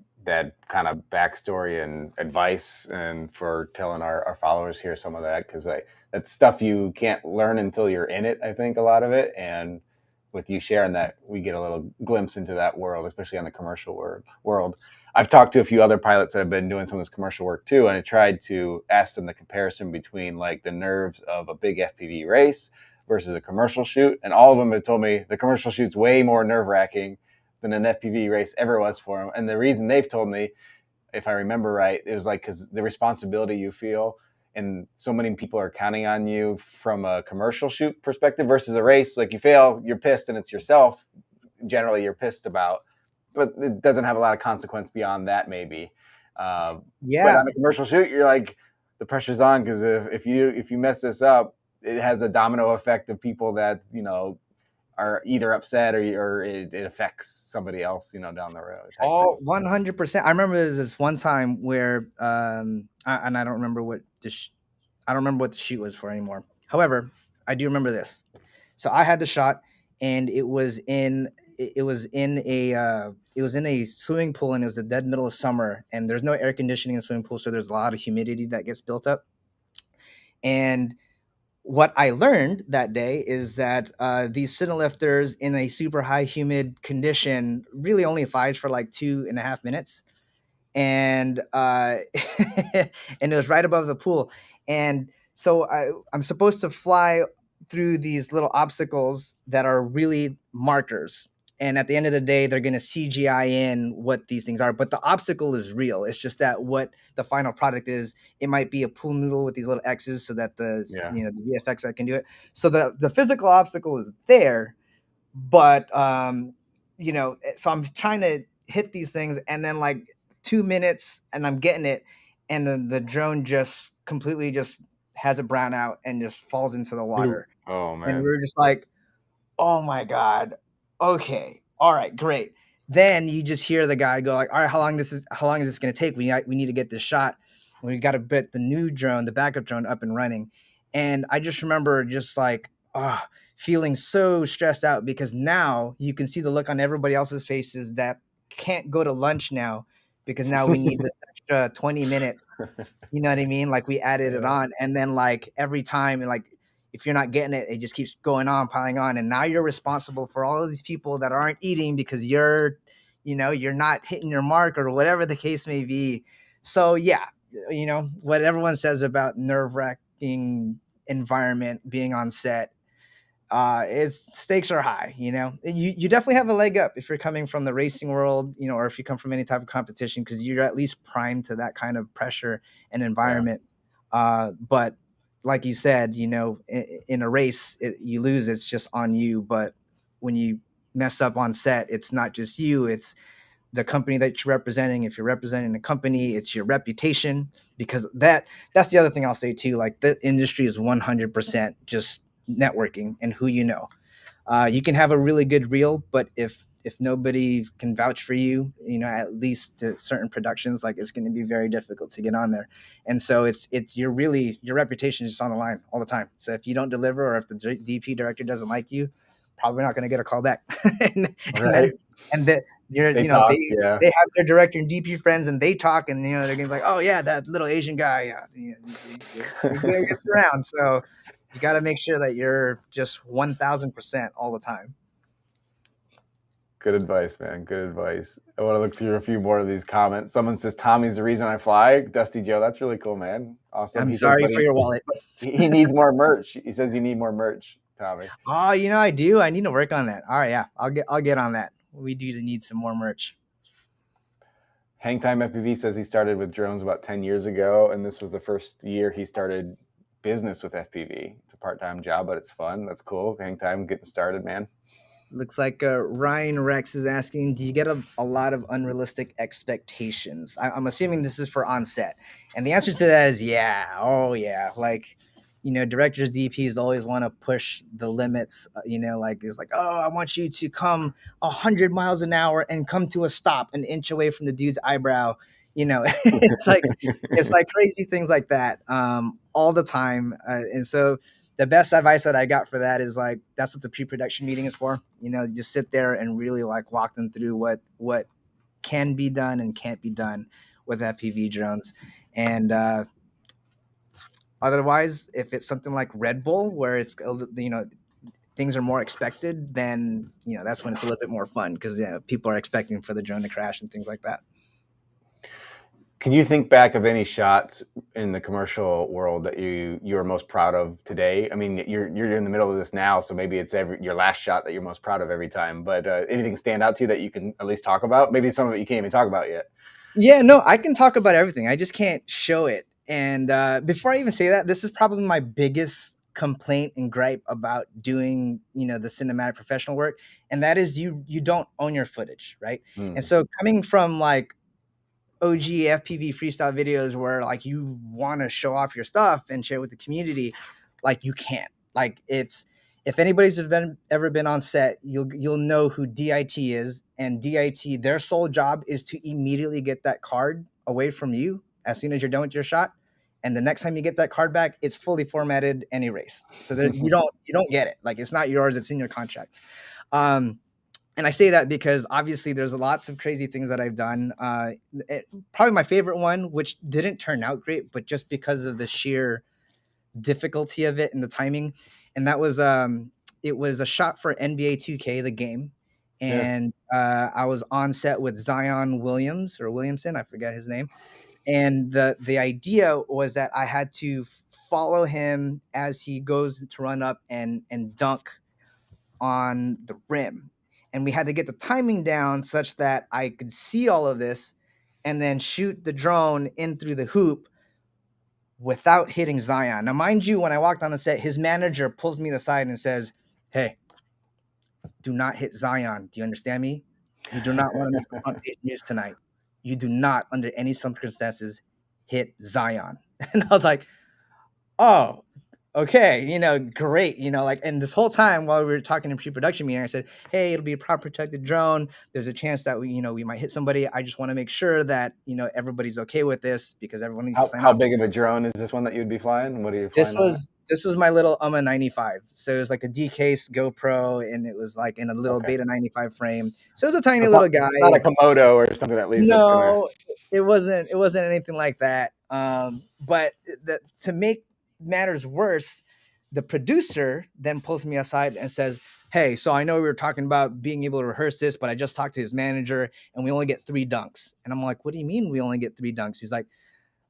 kind of backstory and advice, and for telling our followers here some of that, because that's stuff you can't learn until you're in it, I think, a lot of it. And with you sharing that, we get a little glimpse into that world, especially on the commercial world. I've talked to a few other pilots that have been doing some of this commercial work too, and I tried to ask them the comparison between like the nerves of a big FPV race versus a commercial shoot. And all of them have told me the commercial shoot's way more nerve-wracking than an FPV race ever was for them. And the reason they've told me, if I remember right, it was like because the responsibility you feel, and so many people are counting on you from a commercial shoot perspective versus a race. Like you fail, you're pissed, and it's yourself. Generally, you're pissed about, but it doesn't have a lot of consequence beyond that, maybe. But on a commercial shoot, you're like, the pressure's on, because if you mess this up, it has a domino effect of people that are either upset or it affects somebody else down the road. Oh, 100%. I remember this one time where and I don't remember what I don't remember what the shoot was for anymore. However, I do remember this. So I had the shot, and it was in a swimming pool, and it was the dead middle of summer, and there's no air conditioning in the swimming pool, so there's a lot of humidity that gets built up. And what I learned that day is that these cine lifters in a super high humid condition really only flies for like 2.5 minutes. And and it was right above the pool. And so I'm supposed to fly through these little obstacles that are really markers. And at the end of the day, they're going to CGI in what these things are. But the obstacle is real. It's just that what the final product is, it might be a pool noodle with these little X's so that the VFX that can do it. So the physical obstacle is there. But, so I'm trying to hit these things, and then like 2 minutes and I'm getting it. And then the drone just completely just has a brownout and just falls into the water. Oh, man. And we're just like, oh my God. Okay. All right, great. Then you just hear the guy go like, all right, how long is this going to take? We need to get this shot. We got to get the new drone, the backup drone, up and running. And I just remember just like, feeling so stressed out, because now you can see the look on everybody else's faces that can't go to lunch now, because now we need this extra 20 minutes. You know what I mean? Like we added it on, and then like every time, like if you're not getting it, it just keeps going on, piling on. And now you're responsible for all of these people that aren't eating because you're not hitting your mark or whatever the case may be. So yeah, what everyone says about nerve-wracking environment being on set, stakes are high. You definitely have a leg up if you're coming from the racing world, or if you come from any type of competition, because you're at least primed to that kind of pressure and environment. But like you said, in a race, you lose, it's just on you. But when you mess up on set, it's not just you, it's the company that you're representing. If you're representing the company, it's your reputation, because that's the other thing I'll say too. Like the industry is 100% just networking and who you know. You can have a really good reel, but if nobody can vouch for you, at least to certain productions, like it's going to be very difficult to get on there. And so it's your reputation is just on the line all the time. So if you don't deliver, or if the DP director doesn't like you, probably not going to get a call back. They have their director and DP friends, and they talk, and they're gonna be like, oh yeah, that little Asian guy, he gets around. So you got to make sure that you're just 1,000% all the time. Good advice, man. Good advice. I want to look through a few more of these comments. Someone says, Tommy's the reason I fly. Dusty Joe, that's really cool, man. Awesome. I'm sorry for your wallet. He needs more merch. He says you need more merch, Tommy. Oh, I do. I need to work on that. All right, yeah, I'll get on that. We do need some more merch. Hangtime FPV says he started with drones about 10 years ago, and this was the first year he started business with FPV. It's a part-time job, but it's fun. That's cool. Hangtime, getting started, man. Looks like Ryan Rex is asking, do you get a lot of unrealistic expectations? I'm assuming this is for on-set. And the answer to that is yeah. Oh, yeah. Like, directors, DPs always want to push the limits, like it's like, oh, I want you to come 100 miles an hour and come to a stop an inch away from the dude's eyebrow. It's like crazy things like that all the time. And so the best advice that I got for that is like, that's what the pre-production meeting is for. You just sit there and really like walk them through what can be done and can't be done with FPV drones. And otherwise, if it's something like Red Bull, where it's, things are more expected, then, that's when it's a little bit more fun, because people are expecting for the drone to crash and things like that. Can you think back of any shots in the commercial world that you're most proud of today? I mean, you're in the middle of this now, so maybe it's your last shot that you're most proud of every time. But anything stand out to you that you can at least talk about? Maybe some of it you can't even talk about yet. Yeah, no, I can talk about everything. I just can't show it. And before I even say that, this is probably my biggest complaint and gripe about doing, the cinematic professional work, and that is you don't own your footage, right? And Mm. so coming from like OG FPV freestyle videos where like you want to show off your stuff and share with the community, like you can't. Like it's if anybody's ever been on set, you'll know who DIT is, and DIT their sole job is to immediately get that card away from you as soon as you're done with your shot, and the next time you get that card back, it's fully formatted and erased. So that you don't get it. Like it's not yours; it's in your contract. Um, and I say that because obviously there's lots of crazy things that I've done. Probably my favorite one, which didn't turn out great, but just because of the sheer difficulty of it and the timing, and that was it was a shot for NBA 2K, the game, Yeah. and I was on set with Zion Williams or Williamson, I forget his name, and the idea was that I had to follow him as he goes to run up and dunk on the rim. And we had to get the timing down such that I could see all of this and then shoot the drone in through the hoop without hitting Zion. Now, mind you, when I walked on the set, his manager pulls me aside and says, "Hey, do not hit Zion. Do you understand me? You do not want to make the front page news tonight. You do not, under any circumstances, hit Zion." And I was like, "Oh, okay, great, like, and this whole time while we were talking in pre-production meeting, I said, "Hey, it'll be a prop protected drone. There's a chance that we might hit somebody. I just want to make sure that, everybody's okay with this because everyone needs to sign How off." big of a drone is this one that you'd be flying? What are you This flying on it? was this was my little Umma 95. So it was like a D case GoPro, and it was like in a little Okay. Beta 95 frame. So it was a tiny It's little not a guy. Komodo or something at least that's gonna. No, it wasn't anything like that. But to make matters worse, the producer then pulls me aside and says, "Hey, so I know we were talking about being able to rehearse this, but I just talked to his manager and we only get 3 dunks." And I'm like, "What do you mean we only get 3 dunks?" He's like,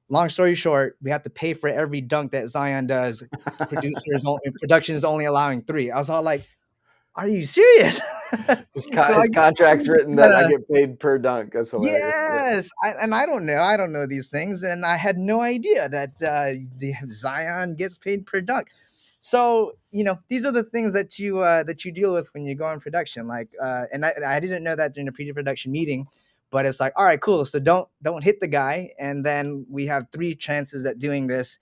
"Long story short, we have to pay for every dunk that Zion does. Production is only allowing 3." I was all like, "Are you serious?" So His contract's written that I uh, get paid per dunk. That's hilarious. Yeah. yes, and I don't know. I don't know these things, and I had no idea that the Zion gets paid per dunk. So these are the things that you deal with when you go on production. Like, and I didn't know that during the pre-production meeting, but it's like, all right, cool. So don't hit the guy, and then we have 3 chances at doing this,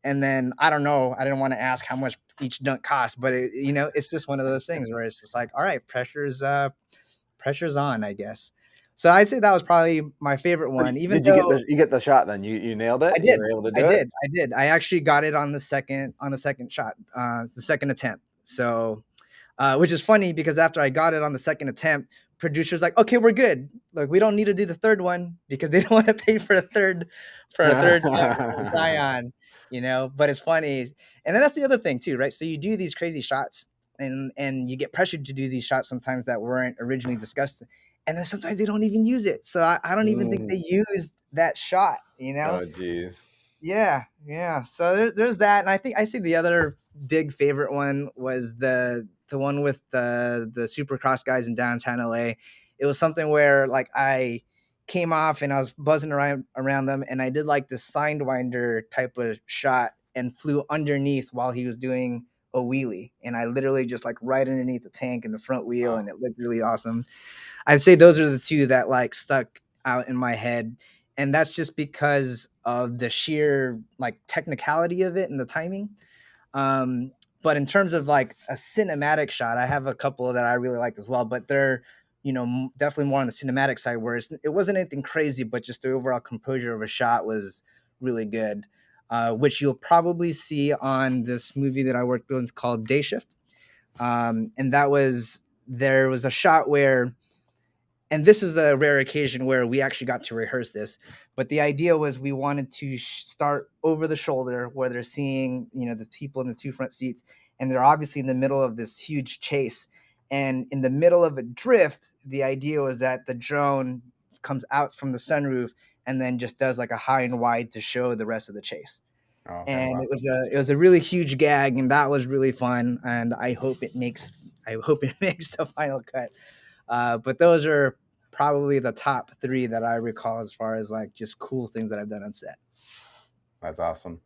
and then I don't know. I didn't want to ask how much each dunk costs, but it's just one of those things where it's just like, all right, pressure's on, I guess. So I'd say that was probably my favorite But one, even did though you get the shot then? You nailed it? I You did. were able to I do it? did. I did. I actually got it on the second shot, the second attempt. So, which is funny because after I got it on the second attempt, producer's like, "Okay, we're good. Like, we don't need to do the third one because they don't want to pay for a third Zion, But it's funny, and then that's the other thing too, right? So you do these crazy shots, and you get pressured to do these shots sometimes that weren't originally discussed, and then sometimes they don't even use it. So I don't even think Mm. they used that shot, Oh, geez. Yeah, yeah. So there's that, and I see the other big favorite one was the one with the Supercross guys in downtown LA. It was something where like I came off and I was buzzing around them, and I did like this sidewinder type of shot and flew underneath while he was doing a wheelie, and I literally just like right underneath the tank and the front wheel, Wow. and it looked really awesome. I'd say those are the 2 that like stuck out in my head, and that's just because of the sheer like technicality of it and the timing. Um, but in terms of like a cinematic shot, I have a couple that I really liked as well, but they're definitely more on the cinematic side where it wasn't anything crazy, but just the overall composure of a shot was really good, which you'll probably see on this movie that I worked with called Day Shift. And there was a shot where, and this is a rare occasion where we actually got to rehearse this, but the idea was we wanted to start over the shoulder where they're seeing the people in the 2 front seats, and they're obviously in the middle of this huge chase, and in the middle of a drift the idea was that the drone comes out from the sunroof and then just does like a high and wide to show the rest of the chase. Okay, And wow. it was a really huge gag, and that was really fun. And I hope it makes the final cut. But those are probably the top 3 that I recall as far as like just cool things that I've done on set. That's awesome.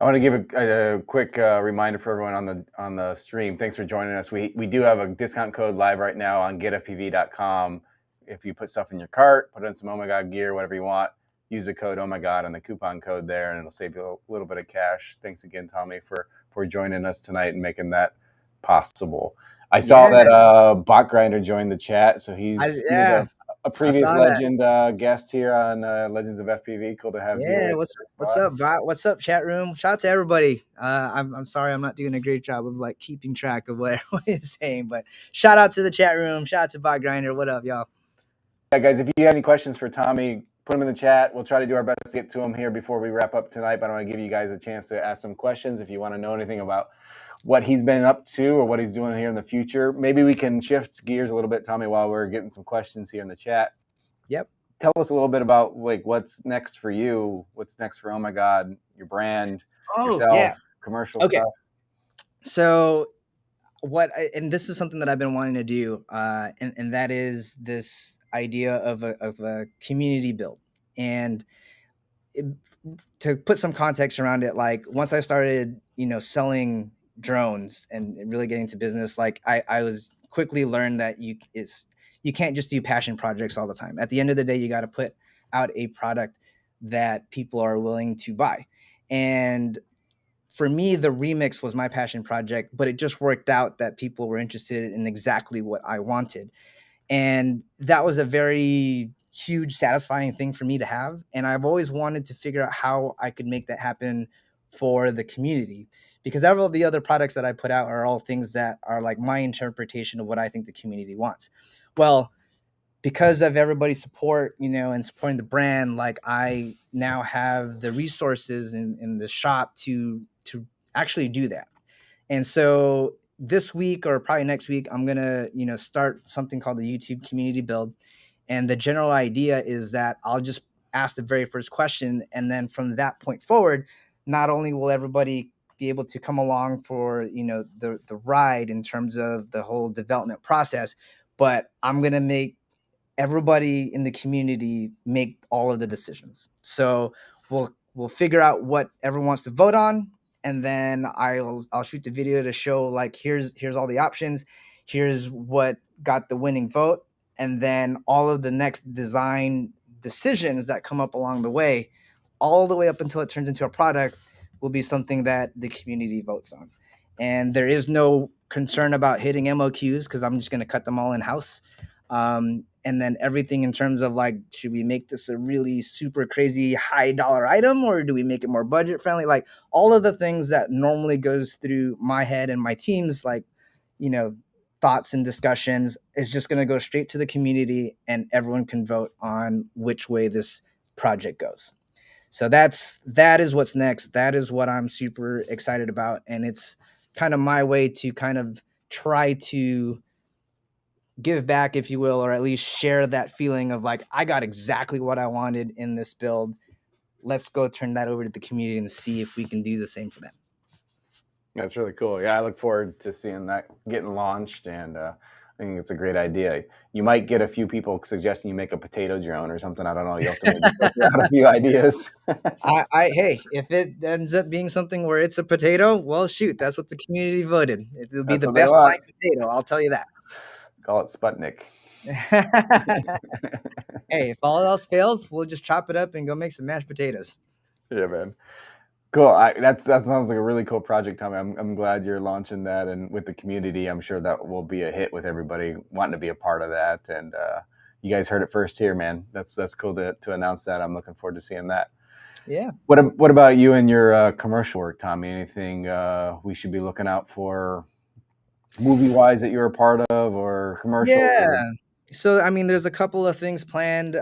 I want to give a quick reminder for everyone on the stream. Thanks for joining us. We do have a discount code live right now on GetFPV.com. If you put stuff in your cart, put in some Ummagawd gear, whatever you want, use the code Ummagawd and the coupon code there, and it'll save you a little bit of cash. Thanks again, Tommy, for joining us tonight and making that possible. I saw that Bot Grinder joined the chat, so he was a previous legend guest here on Legends of FPV. Cool to have you. Yeah, what's up, Bot? What's up, chat room? Shout out to everybody. I'm sorry I'm not doing a great job of like keeping track of what everyone is saying, but shout out to the chat room. Shout out to Bot Grinder. What up, y'all? Yeah, guys, if you have any questions for Tommy, put them in the chat. We'll try to do our best to get to them here before we wrap up tonight, but I want to give you guys a chance to ask some questions if you want to know anything about what he's been up to or what he's doing here in the future. Maybe we can shift gears a little bit, Tommy, while we're getting some questions here in the chat. Yep. Tell us a little bit about like what's next for you, what's next for Ummagawd, your brand, yourself, commercial stuff. So and this is something that I've been wanting to do, and that is this idea of a community build. And to put some context around it, like once I started, selling drones and really getting to business, like I was quickly learned that you can't just do passion projects all the time. At the end of the day, you got to put out a product that people are willing to buy. And for me, the remix was my passion project, but it just worked out that people were interested in exactly what I wanted. And that was a very huge, satisfying thing for me to have. And I've always wanted to figure out how I could make that happen for the community, because all of the other products that I put out are all things that are like my interpretation of what I think the community wants. Well, because of everybody's support, and supporting the brand, like I now have the resources in the shop to actually do that. And so this week or probably next week, I'm going to, start something called the YouTube community build. And the general idea is that I'll just ask the very first question. And then from that point forward, not only will everybody be able to come along for, the ride in terms of the whole development process, but I'm going to make everybody in the community make all of the decisions. So we'll figure out what everyone wants to vote on, and then I'll shoot the video to show like here's all the options, here's what got the winning vote, and then all of the next design decisions that come up along the way, all the way up until it turns into a product, will be something that the community votes on. And there is no concern about hitting MOQs because I'm just going to cut them all in house. And then everything in terms of like, should we make this a really super crazy high dollar item, or do we make it more budget friendly? Like all of the things that normally goes through my head and my team's like, thoughts and discussions is just going to go straight to the community, and everyone can vote on which way this project goes. So that is what's next. That is what I'm super excited about. And it's kind of my way to kind of try to give back, if you will, or at least share that feeling of like, I got exactly what I wanted in this build. Let's go turn that over to the community and see if we can do the same for them. That's really cool. Yeah, I look forward to seeing that getting launched, and I think it's a great idea. You might get a few people suggesting you make a potato drone or something. I don't know. You have to maybe filter out a few ideas. Hey, if it ends up being something where it's a potato, well, shoot, that's what the community voted. It'll be the best flying potato. I'll tell you that. Call it Sputnik. Hey, if all else fails, we'll just chop it up and go make some mashed potatoes. Yeah, man. Cool. That sounds like a really cool project, Tommy. I'm glad you're launching that, and with the community, I'm sure that will be a hit with everybody wanting to be a part of that. And you guys heard it first here, man. That's cool to announce that. I'm looking forward to seeing that. Yeah. What about you and your commercial work, Tommy? Anything we should be looking out for, movie-wise, that you're a part of, or commercial? Yeah. So I mean, there's a couple of things planned.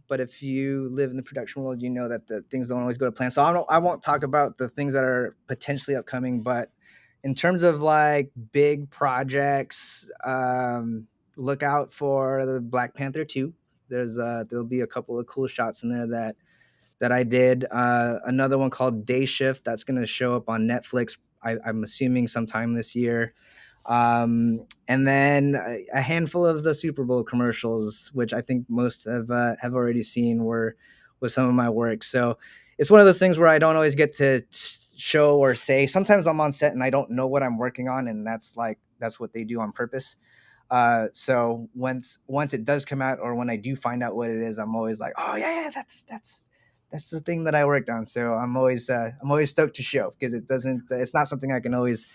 But if you live in the production world, you know that the things don't always go to plan. So I won't talk about the things that are potentially upcoming, but in terms of like big projects, look out for the Black Panther 2. There'll be a couple of cool shots in there that I did. Another one called Day Shift that's going to show up on Netflix. I'm assuming sometime this year. And then a handful of the Super Bowl commercials, which I think most have already seen, were with some of my work. So it's one of those things where I don't always get to show or say. Sometimes I'm on set and I don't know what I'm working on, and that's what they do on purpose. So once it does come out, or when I do find out what it is, I'm always like, oh yeah, that's the thing that I worked on. So I'm always stoked to show, because it's not something I can always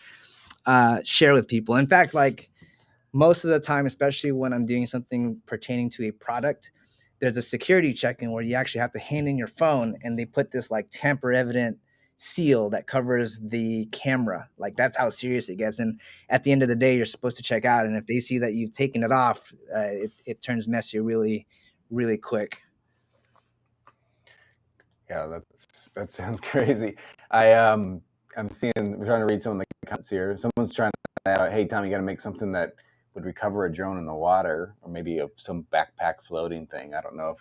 share with people. In fact, like most of the time, especially when I'm doing something pertaining to a product, there's a security check-in where you actually have to hand in your phone, and they put this like tamper evident seal that covers the camera. Like, that's how serious it gets. And at the end of the day, you're supposed to check out, and if they see that you've taken it off, it turns messy really, really quick. Yeah, that sounds crazy. We're trying to read some of the comments here. Someone's trying to, hey Tom, you got to make something that would recover a drone in the water, or maybe some backpack floating thing. I don't know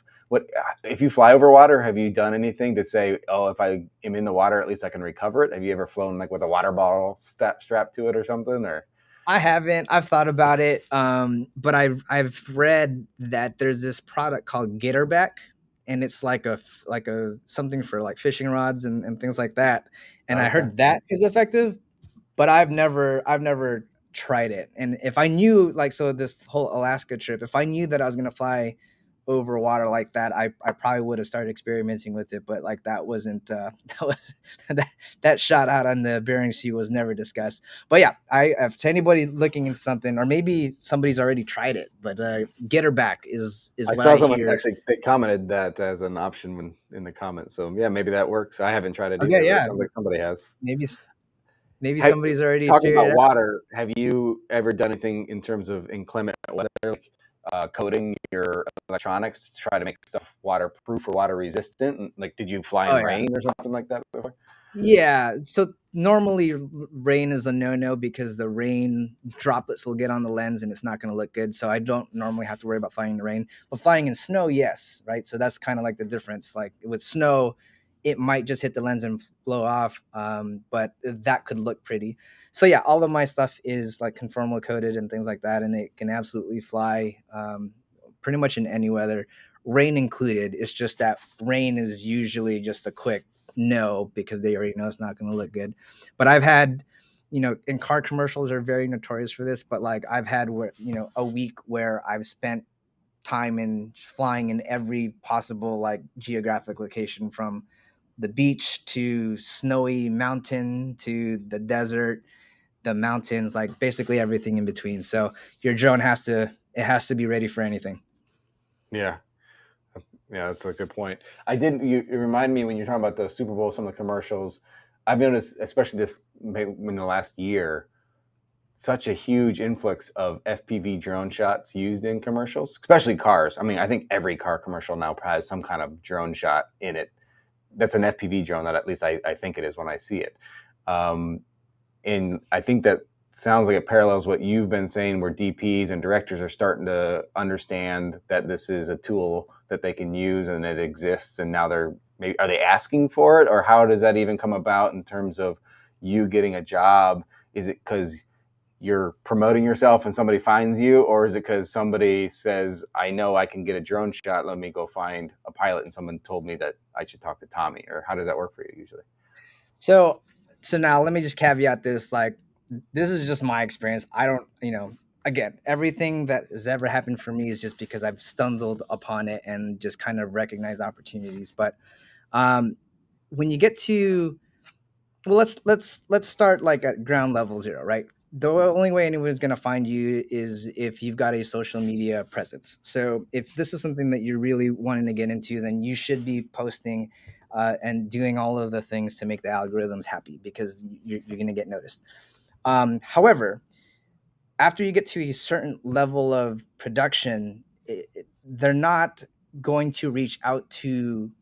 if you fly over water. Have you done anything to say, oh, if I am in the water, at least I can recover it? Have you ever flown like with a water bottle strapped to it or something? Or I haven't. I've thought about it, but I've read that there's this product called GetFPV, and it's like a something for like fishing rods and things like that. And I heard that is effective, but I've never tried it. And if I knew, like, so this whole Alaska trip, if I knew that I was gonna fly over water like that, I probably would have started experimenting with it. But like, that wasn't that shot out on the Bering Sea was never discussed. But yeah, if to anybody looking into something, or maybe somebody's already tried it, but Get Her Back is I saw someone actually they commented that as an option in the comments. So yeah, maybe that works. I haven't tried it either. Okay, yeah, It sounds like somebody has. Maybe somebody's already talking figured about it out. water. Have you ever done anything in terms of inclement weather, like coating your electronics to try to make stuff waterproof or water resistant? Like, did you fly in rain or something like that before? Yeah, so normally rain is a no-no, because the rain droplets will get on the lens and it's not going to look good. So I don't normally have to worry about flying in the rain. But flying in snow, yes, right? So that's kind of like the difference. Like with snow, it might just hit the lens and blow off, but that could look pretty. So yeah, all of my stuff is like conformal coated and things like that, and it can absolutely fly pretty much in any weather, rain included. It's just that rain is usually just a quick no, because they already know it's not going to look good. But I've had, and car commercials are very notorious for this, but like I've had a week where I've spent time in flying in every possible like geographic location, from the beach to snowy mountain to the desert, the mountains, like basically everything in between. So your drone has to be ready for anything. Yeah. Yeah, that's a good point. You remind me when you're talking about the Super Bowl, some of the commercials, I've noticed, especially in the last year, such a huge influx of FPV drone shots used in commercials, especially cars. I mean, I think every car commercial now has some kind of drone shot in it. That's an FPV drone, that at least I think it is when I see it. And I think that sounds like it parallels what you've been saying, where DPs and directors are starting to understand that this is a tool that they can use and it exists. And now are they asking for it, or how does that even come about in terms of you getting a job? Is it because you're promoting yourself and somebody finds you, or is it because somebody says, I know I can get a drone shot, let me go find a pilot, and someone told me that I should talk to Tommy? Or how does that work for you usually? So now let me just caveat this. Like, this is just my experience. I don't, again, everything that has ever happened for me is just because I've stumbled upon it and just kind of recognized opportunities. But when you get to, well, let's start like at ground level zero, right? The only way anyone's going to find you is if you've got a social media presence. So if this is something that you're really wanting to get into, then you should be posting and doing all of the things to make the algorithms happy, because you're going to get noticed. However, after you get to a certain level of production, they're not going to reach out to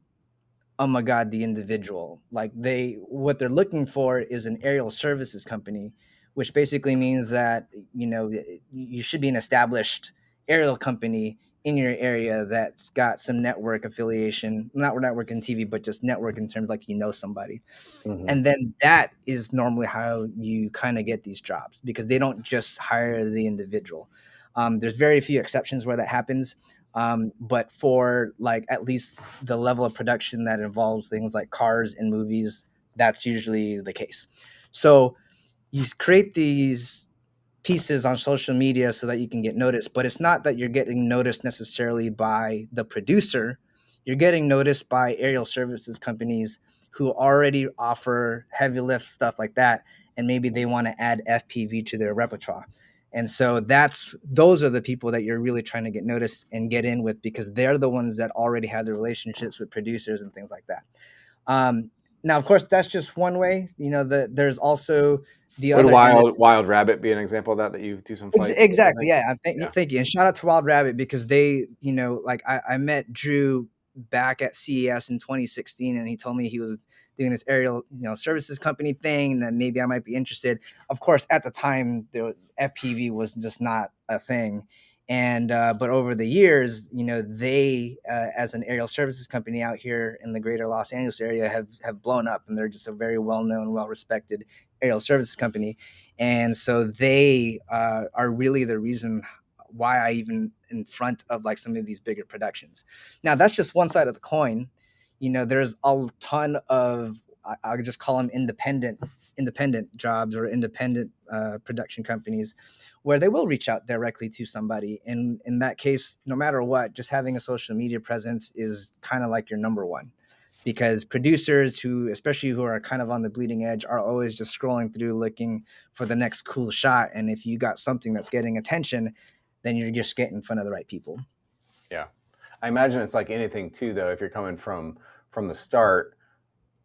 Ummagawd the individual. Like, what they're looking for is an aerial services company, which basically means that you should be an established aerial company in your area that's got some network affiliation, not network in TV, but just network in terms of like somebody. Mhm. And then that is normally how you kind of get these jobs, because they don't just hire the individual. There's very few exceptions where that happens. But for like at least the level of production that involves things like cars and movies, that's usually the case. So you create these pieces on social media so that you can get noticed, but it's not that you're getting noticed necessarily by the producer. You're getting noticed by aerial services companies who already offer heavy lift stuff like that, and maybe they want to add FPV to their repertoire. And so those are the people that you're really trying to get noticed and get in with, because they're the ones that already have the relationships with producers and things like that. Now, of course, that's just one way. There's also the Would other end. Wild Rabbit be an example of that you do some flights? I Exactly. think. Yeah. Yeah. Thank you. And shout out to Wild Rabbit, because they, like I met Drew back at CES in 2016, and he told me he was doing this aerial, services company thing, and that maybe I might be interested. Of course, at the time, the FPV was just not a thing. And, but over the years, they, as an aerial services company out here in the greater Los Angeles area, have blown up, and they're just a very well-known, well-respected aerial services company. And so they are really the reason why I even in front of like some of these bigger productions. Now, that's just one side of the coin. There's a ton of, I'll just call them independent jobs or independent production companies, where they will reach out directly to somebody. And in that case, no matter what, just having a social media presence is kind of like your number one, because producers especially who are kind of on the bleeding edge, are always just scrolling through looking for the next cool shot. And if you got something that's getting attention, then you're just getting in front of the right people. Yeah. I imagine it's like anything too, though. If you're coming from the start,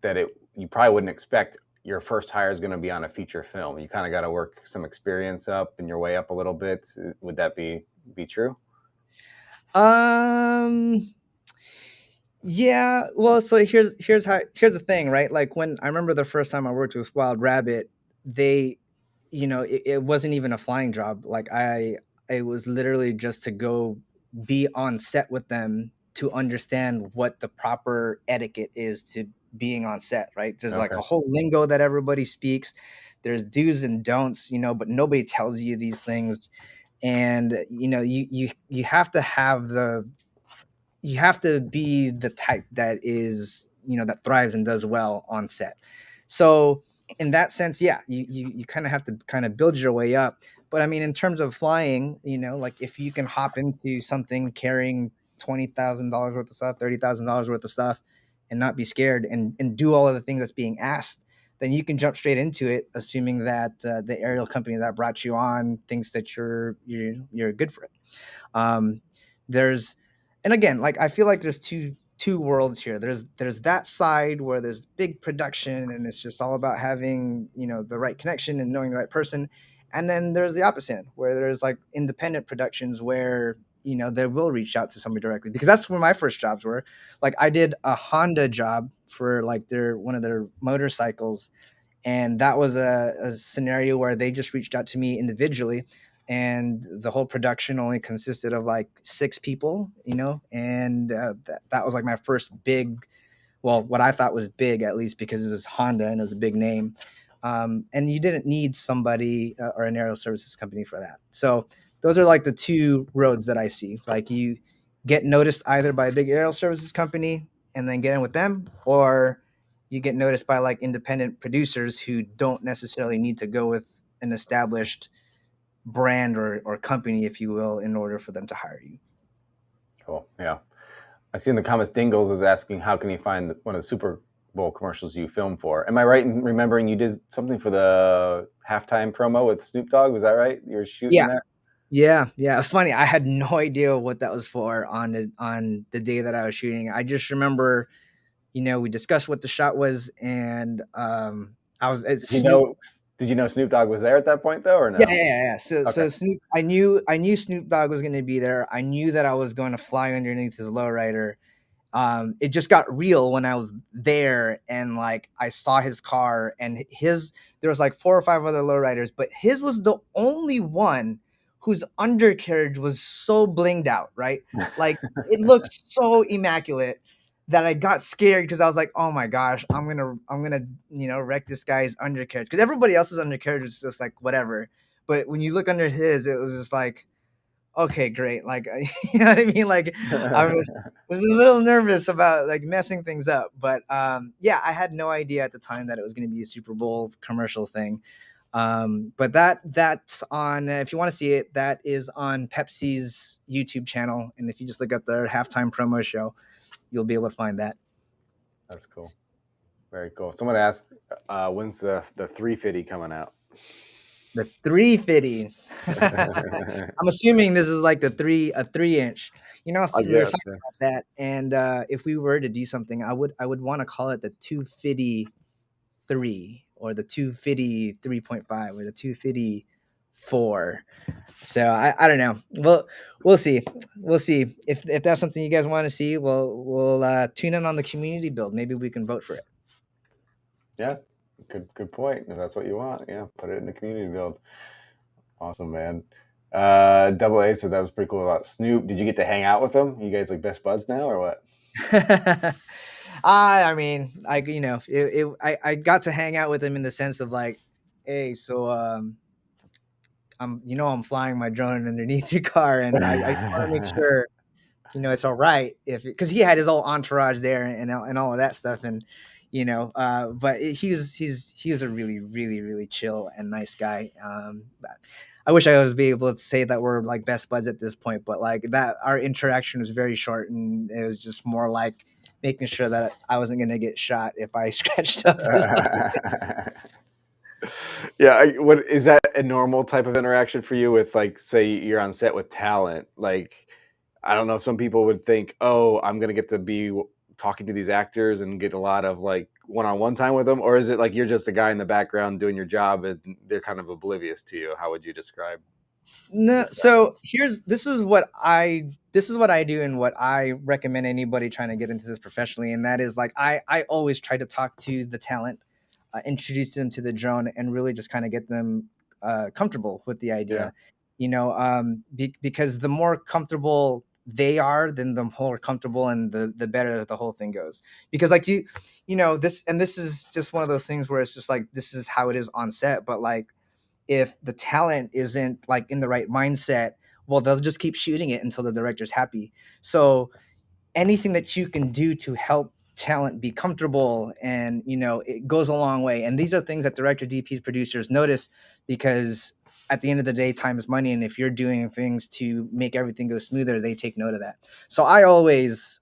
that you probably wouldn't expect your first hire is going to be on a feature film. You kind of got to work some experience up and your way up a little bit. Would that be true? Yeah, well, so here's the thing, right? Like, when I remember the first time I worked with Wild Rabbit, they, it wasn't even a flying job. Like, it was literally just to go be on set with them to understand what the proper etiquette is to being on set, right? There's like Okay. a whole lingo that everybody speaks. There's do's and don'ts, but nobody tells you these things. And you have to have you have to be the type that is, that thrives and does well on set. So in that sense, yeah, you kind of have to kind of build your way up. But I mean, in terms of flying, like if you can hop into something carrying $20,000 worth of stuff, $30,000 worth of stuff, and not be scared, and do all of the things that's being asked, then you can jump straight into it, assuming that the aerial company that brought you on thinks that you're good for it. Um, there's and again, like, I feel like there's two worlds here. There's that side where there's big production and it's just all about having, the right connection and knowing the right person. And then there's the opposite end, where there's like independent productions where, they will reach out to somebody directly, because that's where my first jobs were. Like, I did a Honda job for like one of their motorcycles, and that was a scenario where they just reached out to me individually, and the whole production only consisted of like 6 people, and that was like my first big, well, what I thought was big, at least because it was Honda and it was a big name. And you didn't need somebody or an aerial services company for that. So those are like the two roads that I see. Like, you get noticed either by a big aerial services company and then get in with them, or you get noticed by like independent producers who don't necessarily need to go with an established brand or company, if you will, in order for them to hire you. Cool. Yeah. I see in the comments, Dingles is asking, how can he find one of the Super Bowl commercials you filmed for? Am I right in remembering you did something for the halftime promo with Snoop Dogg? Was that right? You were shooting that? Yeah. It's funny. I had no idea what that was for on the day that I was shooting. I just remember, we discussed what the shot was, and I was at Snoop. Did you know Snoop Dogg was there at that point, though, or no? Yeah. So Snoop, I knew Snoop Dogg was going to be there. I knew that I was going to fly underneath his lowrider. It just got real when I was there, and like I saw his car, and there was like 4 or 5 other lowriders, but his was the only one whose undercarriage was so blinged out, right? Like it looked so immaculate that I got scared because I was like, oh my gosh, I'm gonna wreck this guy's undercarriage, because everybody else's undercarriage was just like whatever, but when you look under his, it was just like, okay, great. Like, you know what I mean? Like, I was a little nervous about like messing things up, but yeah, I had no idea at the time that it was going to be a Super Bowl commercial thing. But that's on. If you want to see it, that is on Pepsi's YouTube channel, and if you just look up their halftime promo show, you'll be able to find that. That's cool. Very cool. Someone asked, when's the 350 coming out? The 350. I'm assuming this is like a 3-inch. You know, so I we were guess. talking about that, and if we were to do something, I would want to call it the 253 or the 250 3.5 or the 254. So I don't know. We'll see. We'll see if that's something you guys want to see. We'll tune in on the community build. Maybe we can vote for it. Yeah, good point. If that's what you want, yeah, put it in the community build. Awesome, man. Double A said that was pretty cool about Snoop. Did you get to hang out with him? You guys like best buds now or what? I mean, like, you know, I got to hang out with him in the sense of like, hey, so I'm flying my drone underneath your car, and I want to make sure it's all right, if because he had his whole entourage there and all of that stuff, and but he was a really really really chill and nice guy. I wish I was be able to say that we're like best buds at this point, but like that our interaction was very short, and it was just more like making sure that I wasn't gonna get shot if I scratched up his Yeah, what is that a normal type of interaction for you with, like, say you're on set with talent? Like, I don't know if some people would think, oh, I'm gonna get to be talking to these actors and get a lot of like one-on-one time with them, or is it like you're just a guy in the background doing your job and they're kind of oblivious to you? How would you describe? No, so this is what I do and what I recommend anybody trying to get into this professionally, and that is like I always try to talk to the talent, introduce them to the drone, and really just kind of get them comfortable with the Yeah. idea, because the more comfortable they are, then the more comfortable and the better the whole thing goes. Because like this is just one of those things where it's just like this is how it is on set, but like if the talent isn't like in the right mindset, well, they'll just keep shooting it until the director's happy. So anything that you can do to help talent be comfortable, and it goes a long way. And these are things that director, DPs, producers notice, because at the end of the day, time is money, and if you're doing things to make everything go smoother, they take note of that. So I always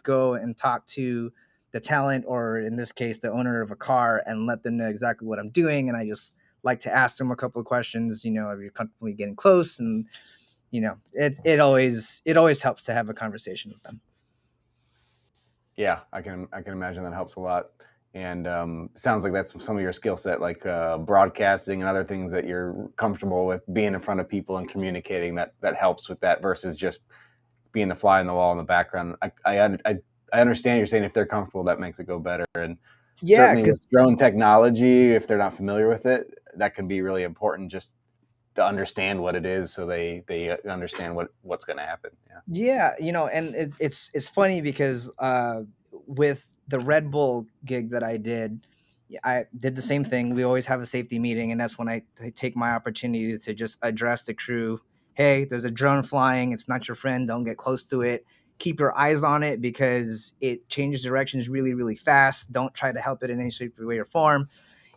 go and talk to the talent, or in this case the owner of a car, and let them know exactly what I'm doing, and I just like to ask them a couple of questions. Are you comfortable getting close? And it always helps to have a conversation with them. Yeah, I can imagine that helps a lot. And sounds like that's some of your skill set, like broadcasting and other things that you're comfortable with, being in front of people and communicating. That helps with that versus just being the fly on the wall in the background. I understand you're saying if they're comfortable, that makes it go better. And Yeah, certainly with because drone technology, if they're not familiar with it, that can be really important just to understand what it is, so they understand what's going to happen. yeah, and it's funny because with the Red Bull gig that I did, I did the same thing. We always have a safety meeting, and that's when I take my opportunity to just address the crew. Hey, there's a drone flying. It's not your friend. Don't get close to it. Keep your eyes on it because it changes directions really, really fast. Don't try to help it in any shape, way, or form.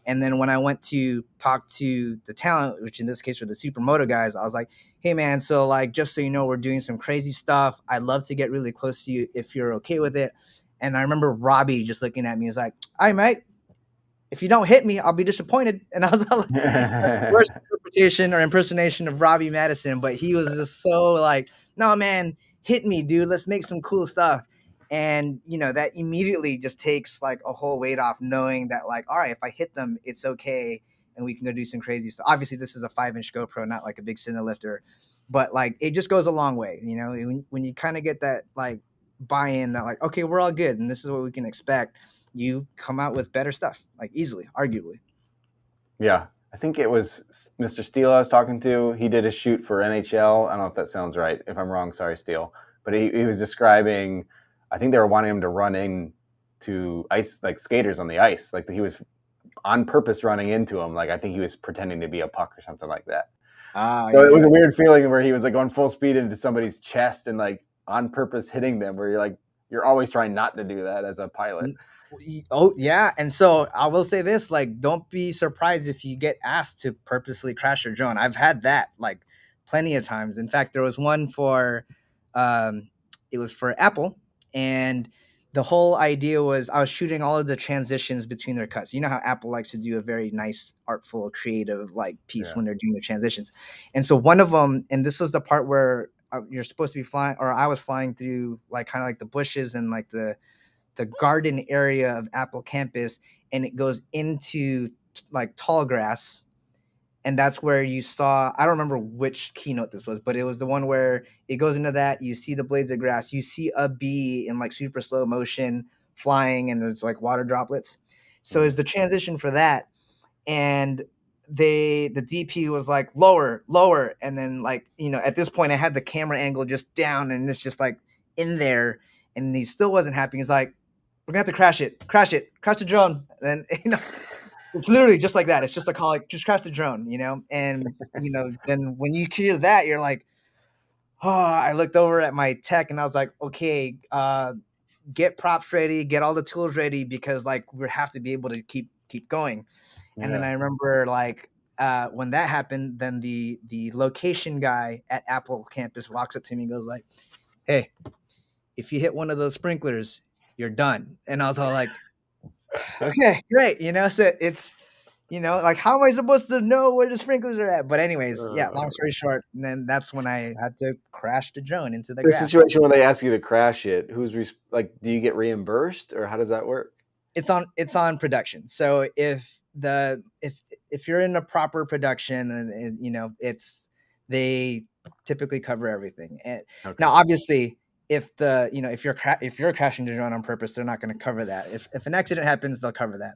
And then when I went to talk to the talent, which in this case were the Supermoto guys, I was like, hey man, so like, just so you know, we're doing some crazy stuff. I'd love to get really close to you if you're okay with it. And I remember Robbie just looking at me, was like, all right, mate, if you don't hit me, I'll be disappointed. And I was like, that's the worst interpretation or impersonation of Robbie Madison, but he was just so like, no man, hit me, dude. Let's make some cool stuff. And that immediately just takes like a whole weight off, knowing that like, all right, if I hit them, it's okay, and we can go do some crazy stuff. Obviously, this is a 5-inch GoPro, not like a big cine lifter, but like it just goes a long way. When you kind of get that like buy-in that like, okay, we're all good, and this is what we can expect, you come out with better stuff, like easily, arguably. Yeah, I think it was Mr. Steele I was talking to. He did a shoot for NHL. I don't know if that sounds right. If I'm wrong, sorry, Steele. But he was describing, I think they were wanting him to run in to ice, like skaters on the ice. Like he was on purpose running into them. Like I think he was pretending to be a puck or something like that. So it was a weird feeling where he was like going full speed into somebody's chest and like on purpose hitting them, where you're like, you're always trying not to do that as a pilot. Oh yeah, and so I will say this: like, don't be surprised if you get asked to purposely crash your drone. I've had that like plenty of times. In fact, there was one for, it was for Apple, and the whole idea was I was shooting all of the transitions between their cuts. You know how Apple likes to do a very nice, artful, creative like piece when they're doing their transitions, and so one of them, and this was the part where you're supposed to be flying, or I was flying through like kind of like the bushes and like the garden area of Apple campus, and it goes into like tall grass. And that's where you saw, I don't remember which keynote this was, but it was the one where it goes into that. You see the blades of grass, you see a bee in like super slow motion flying, and there's like water droplets. So it's the transition for that. And the DP was like lower, lower. And then like, at this point I had the camera angle just down and it's just like in there. And he still wasn't happy. He's like, we're gonna have to crash the drone. And it's literally just like that. It's just a call, like, just crash the drone, and then when you hear that, you're like, oh, I looked over at my tech and I was like, okay, get props ready, get all the tools ready, because like we have to be able to keep going. And then I remember like when that happened, then the location guy at Apple campus walks up to me and goes like, hey, if you hit one of those sprinklers, you're done. And I was all like, okay, great. So it's, like, how am I supposed to know where the sprinklers are at? But anyways, yeah, long story short, and then that's when I had to crash the drone into the grass. Situation when they ask you to crash it, like, do you get reimbursed or how does that work? It's on production. So if you're in a proper production and it's, they typically cover everything. And now obviously if you're crashing the drone on purpose, they're not going to cover that. If an accident happens, they'll cover that.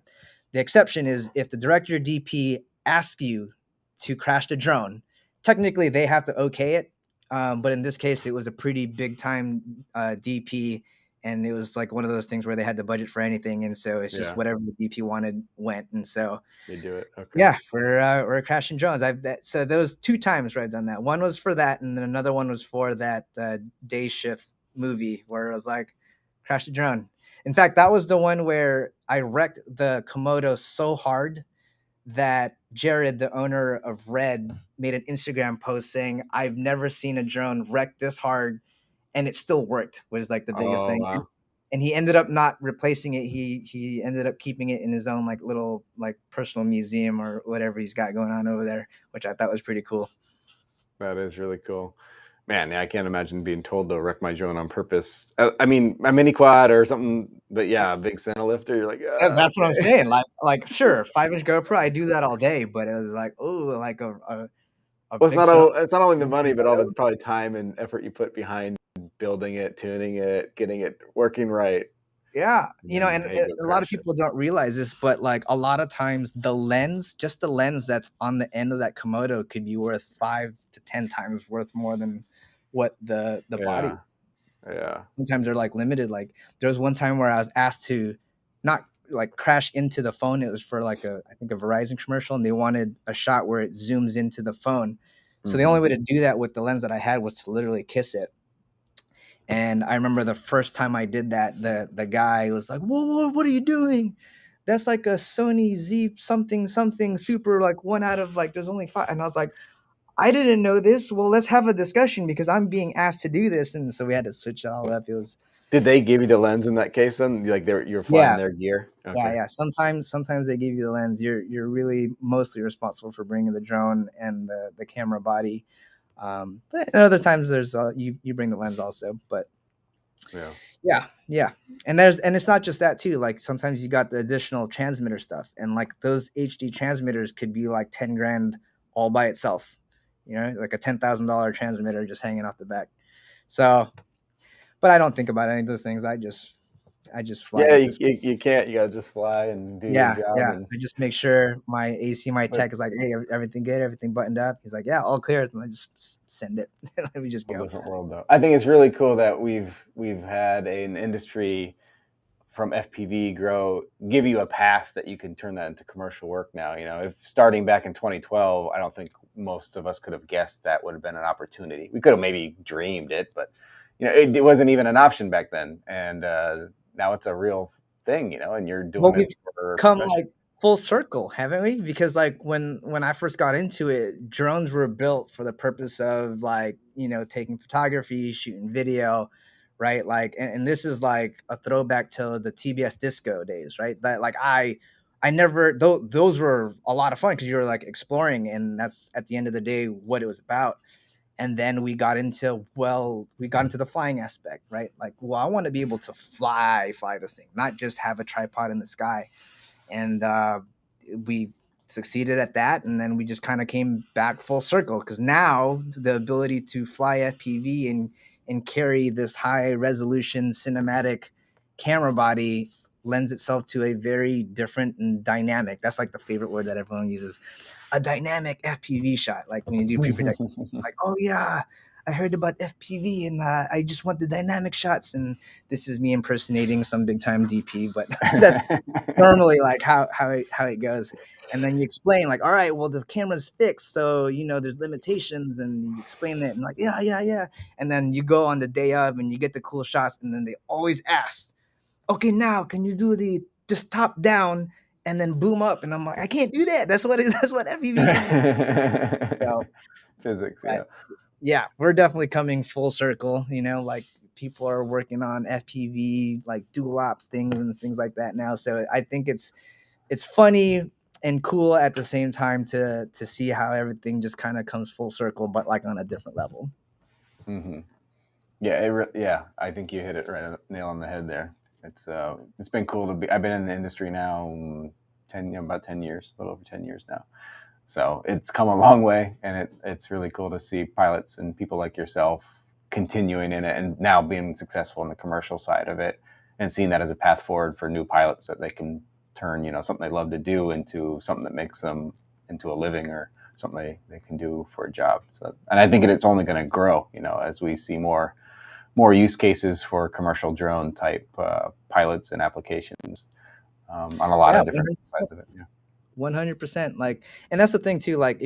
The exception is if the director DP asks you to crash the drone, technically they have to okay it. But in this case, it was a pretty big time DP, and it was like one of those things where they had the budget for anything, and so it's just whatever the DP wanted went, and so they do it. Okay. Yeah, we're crashing drones. So those 2 times where I've done that. One was for that, and then another one was for that day shift movie where it was like crash the drone. In fact, that was the one where I wrecked the Komodo so hard that Jared, the owner of Red, made an Instagram post saying, I've never seen a drone wreck this hard, and it still worked, was like the biggest thing. Wow. And he ended up not replacing it. He ended up keeping it in his own like little like personal museum or whatever he's got going on over there, which I thought was pretty cool. That is really cool. Man, yeah, I can't imagine being told to wreck my drone on purpose. I mean, my mini quad or something, but yeah, a big center lifter. You're like, that's what I'm saying. Like sure, 5-inch GoPro, I do that all day, but it was like, oh, like a well, it's not only the money, but all the probably time and effort you put behind building it, tuning it, getting it working right. Yeah, and a lot of people don't realize this, but like a lot of times the lens, just the lens that's on the end of that Komodo could be worth 5 to 10 times worth more than what the body is. Yeah. Sometimes they're like limited. Like there was one time where I was asked to not like crash into the phone. It was for like I think a Verizon commercial, and they wanted a shot where it zooms into the phone. So the only way to do that with the lens that I had was to literally kiss it. And I remember the first time I did that, the guy was like, whoa, what are you doing? That's like a Sony Z something super, like 1 out of like, there's only 5. And I was like, I didn't know this. Well, let's have a discussion because I'm being asked to do this. And so we had to switch it all up. It was. Did they give you the lens in that case then? Like you're flying their gear? Okay. Yeah. Sometimes they give you the lens. You're really mostly responsible for bringing the drone and the camera body. But other times there's you bring the lens also, but yeah. And it's not just that too. Like sometimes you got the additional transmitter stuff, and like those HD transmitters could be like 10 grand all by itself, like a $10,000 transmitter just hanging off the back. So, but I don't think about any of those things. I just I just fly Yeah, at this. you can't. You gotta just fly and do your Yeah, job. yeah. And I just make sure my AC, my but tech is like, hey, everything good, everything buttoned up. He's like, yeah, all clear. And I just send it. Let me just whole go. different world, though. I think it's really cool that we've had an industry from FPV give you a path that you can turn that into commercial work now. If starting back in 2012, I don't think most of us could have guessed that would have been an opportunity. We could have maybe dreamed it, but it wasn't even an option back then. And now it's a real thing, and you're Well, doing it we've for a come profession. like full circle, haven't we? Because like when I first got into it, drones were built for the purpose of like, taking photography, shooting video, right? Like and this is like a throwback to the TBS disco days, right? That like I never those were a lot of fun because you were like exploring, and that's at the end of the day what it was about. And then we got into the flying aspect, right? Like, well, I want to be able to fly this thing, not just have a tripod in the sky. And we succeeded at that, and then we just kind of came back full circle because now the ability to fly FPV and carry this high resolution cinematic camera body lends itself to a very different and dynamic. That's like the favorite word that everyone uses, a dynamic FPV shot. Like when you do pre-production, it's like, oh yeah, I heard about FPV and I just want the dynamic shots. And this is me impersonating some big time DP, but that's normally like how it goes. And then you explain like, all right, well the camera's fixed, so there's limitations, and you explain that and like, yeah, yeah, yeah. And then you go on the day of and you get the cool shots, and then they always ask, okay, now can you do the just top down and then boom up? And I'm like, I can't do that. That's what FPV can do. So, Physics, but yeah. yeah, we're definitely coming full circle. Like people are working on FPV like dual ops things and things like that now. So I think it's funny and cool at the same time to see how everything just kind of comes full circle, but like on a different level. Hmm. Yeah, I think you hit it right nail on the head there. It's been cool to be. I've been in the industry now about 10 years, a little over 10 years now. So it's come a long way, and it's really cool to see pilots and people like yourself continuing in it and now being successful in the commercial side of it, and seeing that as a path forward for new pilots, that they can turn something they love to do into something that makes them into a living, or something they can do for a job. So, and I think it's only going to grow, as we see more use cases for commercial drone type pilots and applications on a lot Yeah, of different sides of it. Yeah. 100%. Like, and that's the thing too. Like,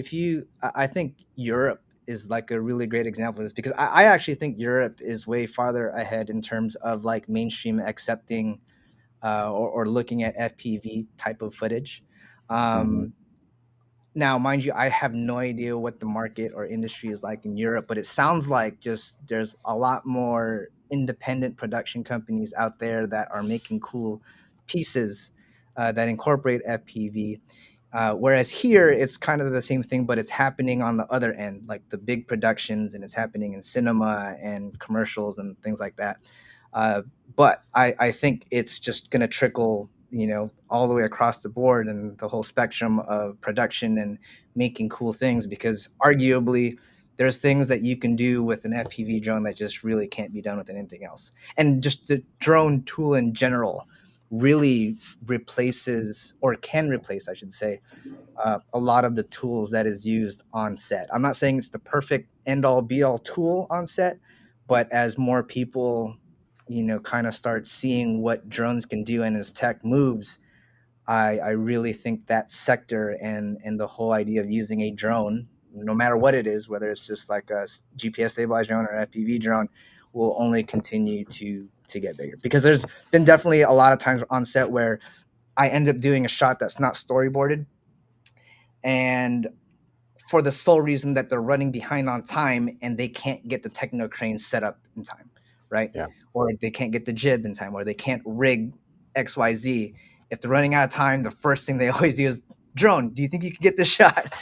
I think Europe is like a really great example of this because I actually think Europe is way farther ahead in terms of like mainstream accepting or looking at FPV type of footage. Mm-hmm. Um, Now, mind you, I have no idea what the market or industry is like in Europe, but it sounds like just there's a lot more independent production companies out there that are making cool pieces that incorporate FPV. Whereas here, it's kind of the same thing, but it's happening on the other end, like the big productions, and it's happening in cinema and commercials and things like that. Uh, but I think it's just going to trickle, all the way across the board and the whole spectrum of production and making cool things, because arguably there's things that you can do with an FPV drone that just really can't be done with anything else. And just the drone tool in general really replaces, or can replace, I should say, a lot of the tools that is used on set. I'm not saying it's the perfect end all be all tool on set, but as more people, kind of start seeing what drones can do and as tech moves, I really think that sector and the whole idea of using a drone, no matter what it is, whether it's just like a GPS stabilized drone or an FPV drone, will only continue to get bigger. Because there's been definitely a lot of times on set where I end up doing a shot that's not storyboarded, and for the sole reason that they're running behind on time and they can't get the techno crane set up in time, right? Yeah. Or they can't get the jib in time, or they can't rig XYZ. If they're running out of time, the first thing they always do is, drone, do you think you can get this shot?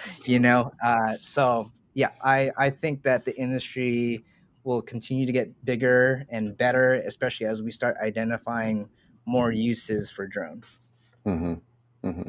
So yeah, I think that the industry will continue to get bigger and better, especially as we start identifying more uses for drone. Mm-hmm. Mm-hmm.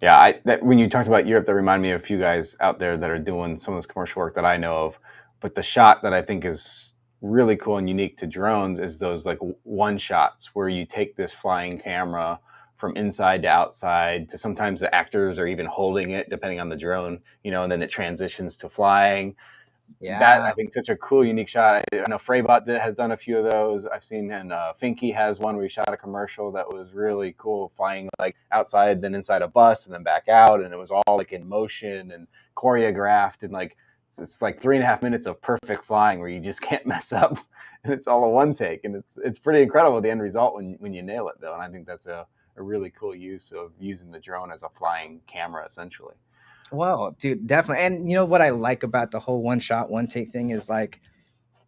Yeah, when you talked about Europe, that reminded me of a few guys out there that are doing some of this commercial work that I know of. But the shot that I think is really cool and unique to drones is those like one shots where you take this flying camera from inside to outside to sometimes the actors are even holding it depending on the drone, and then it transitions to flying. That Yeah. I think such a cool, unique shot. I know Freybot has done a few of those. I've seen, and Finky has one where he shot a commercial that was really cool, flying like outside, then inside a bus, and then back out, and it was all like in motion and choreographed, and like it's like 3.5 minutes of perfect flying where you just can't mess up, and it's all a one take, and it's pretty incredible the end result when you nail it though, and I think that's a really cool use of using the drone as a flying camera essentially. Well, dude, definitely. And you know what I like about the whole one shot, one take thing is like,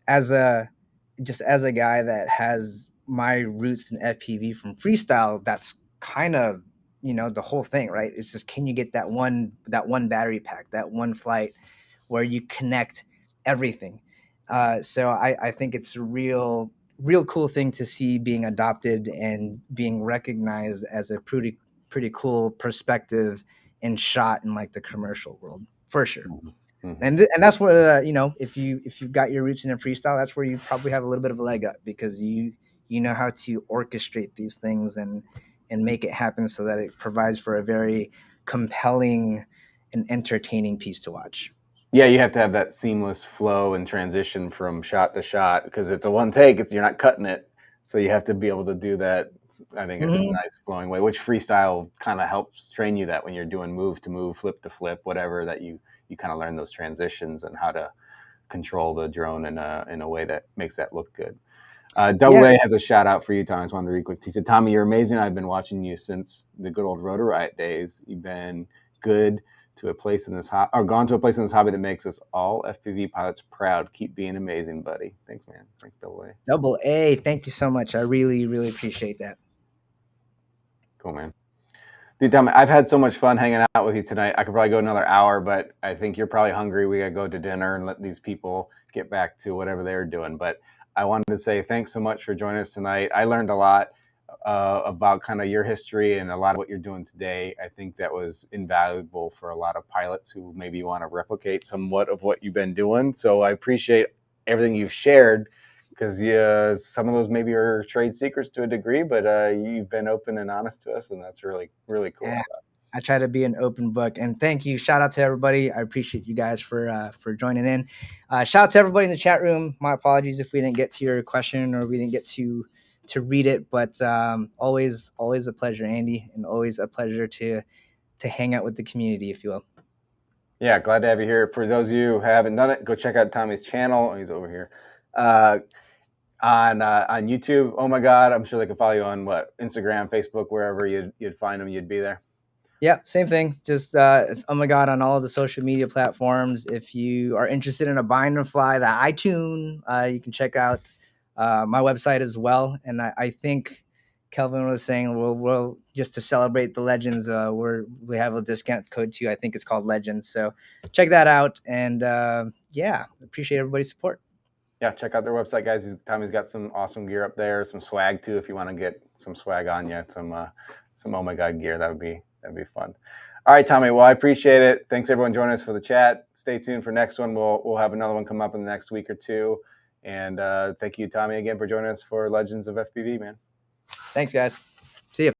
as a as a guy that has my roots in FPV from freestyle, that's kind of, the whole thing, right? It's just, can you get that one battery pack, that one flight where you connect everything? So I think it's a real cool thing to see being adopted and being recognized as a pretty cool perspective and shot in like the commercial world for sure. Mm-hmm. And that's where if you've got your roots in a freestyle, that's where you probably have a little bit of a leg up, because you know how to orchestrate these things and make it happen so that it provides for a very compelling and entertaining piece to watch. Yeah, you have to have that seamless flow and transition from shot to shot because it's a one take. You're not cutting it, so you have to be able to do that. I think in a nice flowing way, which freestyle kind of helps train you that when you're doing move to move, flip to flip, whatever, that you kind of learn those transitions and how to control the drone in a way that makes that look good. Double Yeah. A has a shout out for you, Tommy. I just wanted to read quick. He said, "Tommy, you're amazing. I've been watching you since the good old Rotor Riot days. You've been good to a place in this or gone to a place in this hobby that makes us all FPV pilots proud. Keep being amazing, buddy." Thanks, man. Thanks, Double A. Double A, thank you so much. I really, really appreciate that. Cool, man. Dude, Tommy, I've had so much fun hanging out with you tonight. I could probably go another hour, but I think you're probably hungry. We got to go to dinner and let these people get back to whatever they're doing. But I wanted to say thanks so much for joining us tonight. I learned a lot about kind of your history and a lot of what you're doing today. I think that was invaluable for a lot of pilots who maybe want to replicate somewhat of what you've been doing. So I appreciate everything you've shared, because some of those maybe are trade secrets to a degree, but you've been open and honest to us, and that's really, really cool. Yeah, I try to be an open book, and thank you. Shout out to everybody. I appreciate you guys for joining in. Shout out to everybody in the chat room. My apologies if we didn't get to your question or we didn't get to read it, but always a pleasure, Andy, and always a pleasure to hang out with the community, if you will. Yeah, glad to have you here. For those of you who haven't done it, go check out Tommy's channel. He's over here. On YouTube. Ummagawd. I'm sure they can follow you on Instagram, Facebook, wherever you'd find them, you'd be there. Yeah, same thing. Just it's Ummagawd on all of the social media platforms. If you are interested in a bind and fly, the iTunes, you can check out my website as well. And I think Kelvin was saying, we'll just to celebrate the Legends, we have a discount code too. I think it's called Legends. So check that out. And yeah, appreciate everybody's support. Yeah, check out their website, guys. Tommy's got some awesome gear up there, some swag too. If you want to get some swag on you, some Ummagawd gear, that'd be fun. All right, Tommy. Well, I appreciate it. Thanks everyone joining us for the chat. Stay tuned for next one. We'll have another one come up in the next week or two. And thank you, Tommy, again for joining us for Legends of FPV, man. Thanks, guys. See you.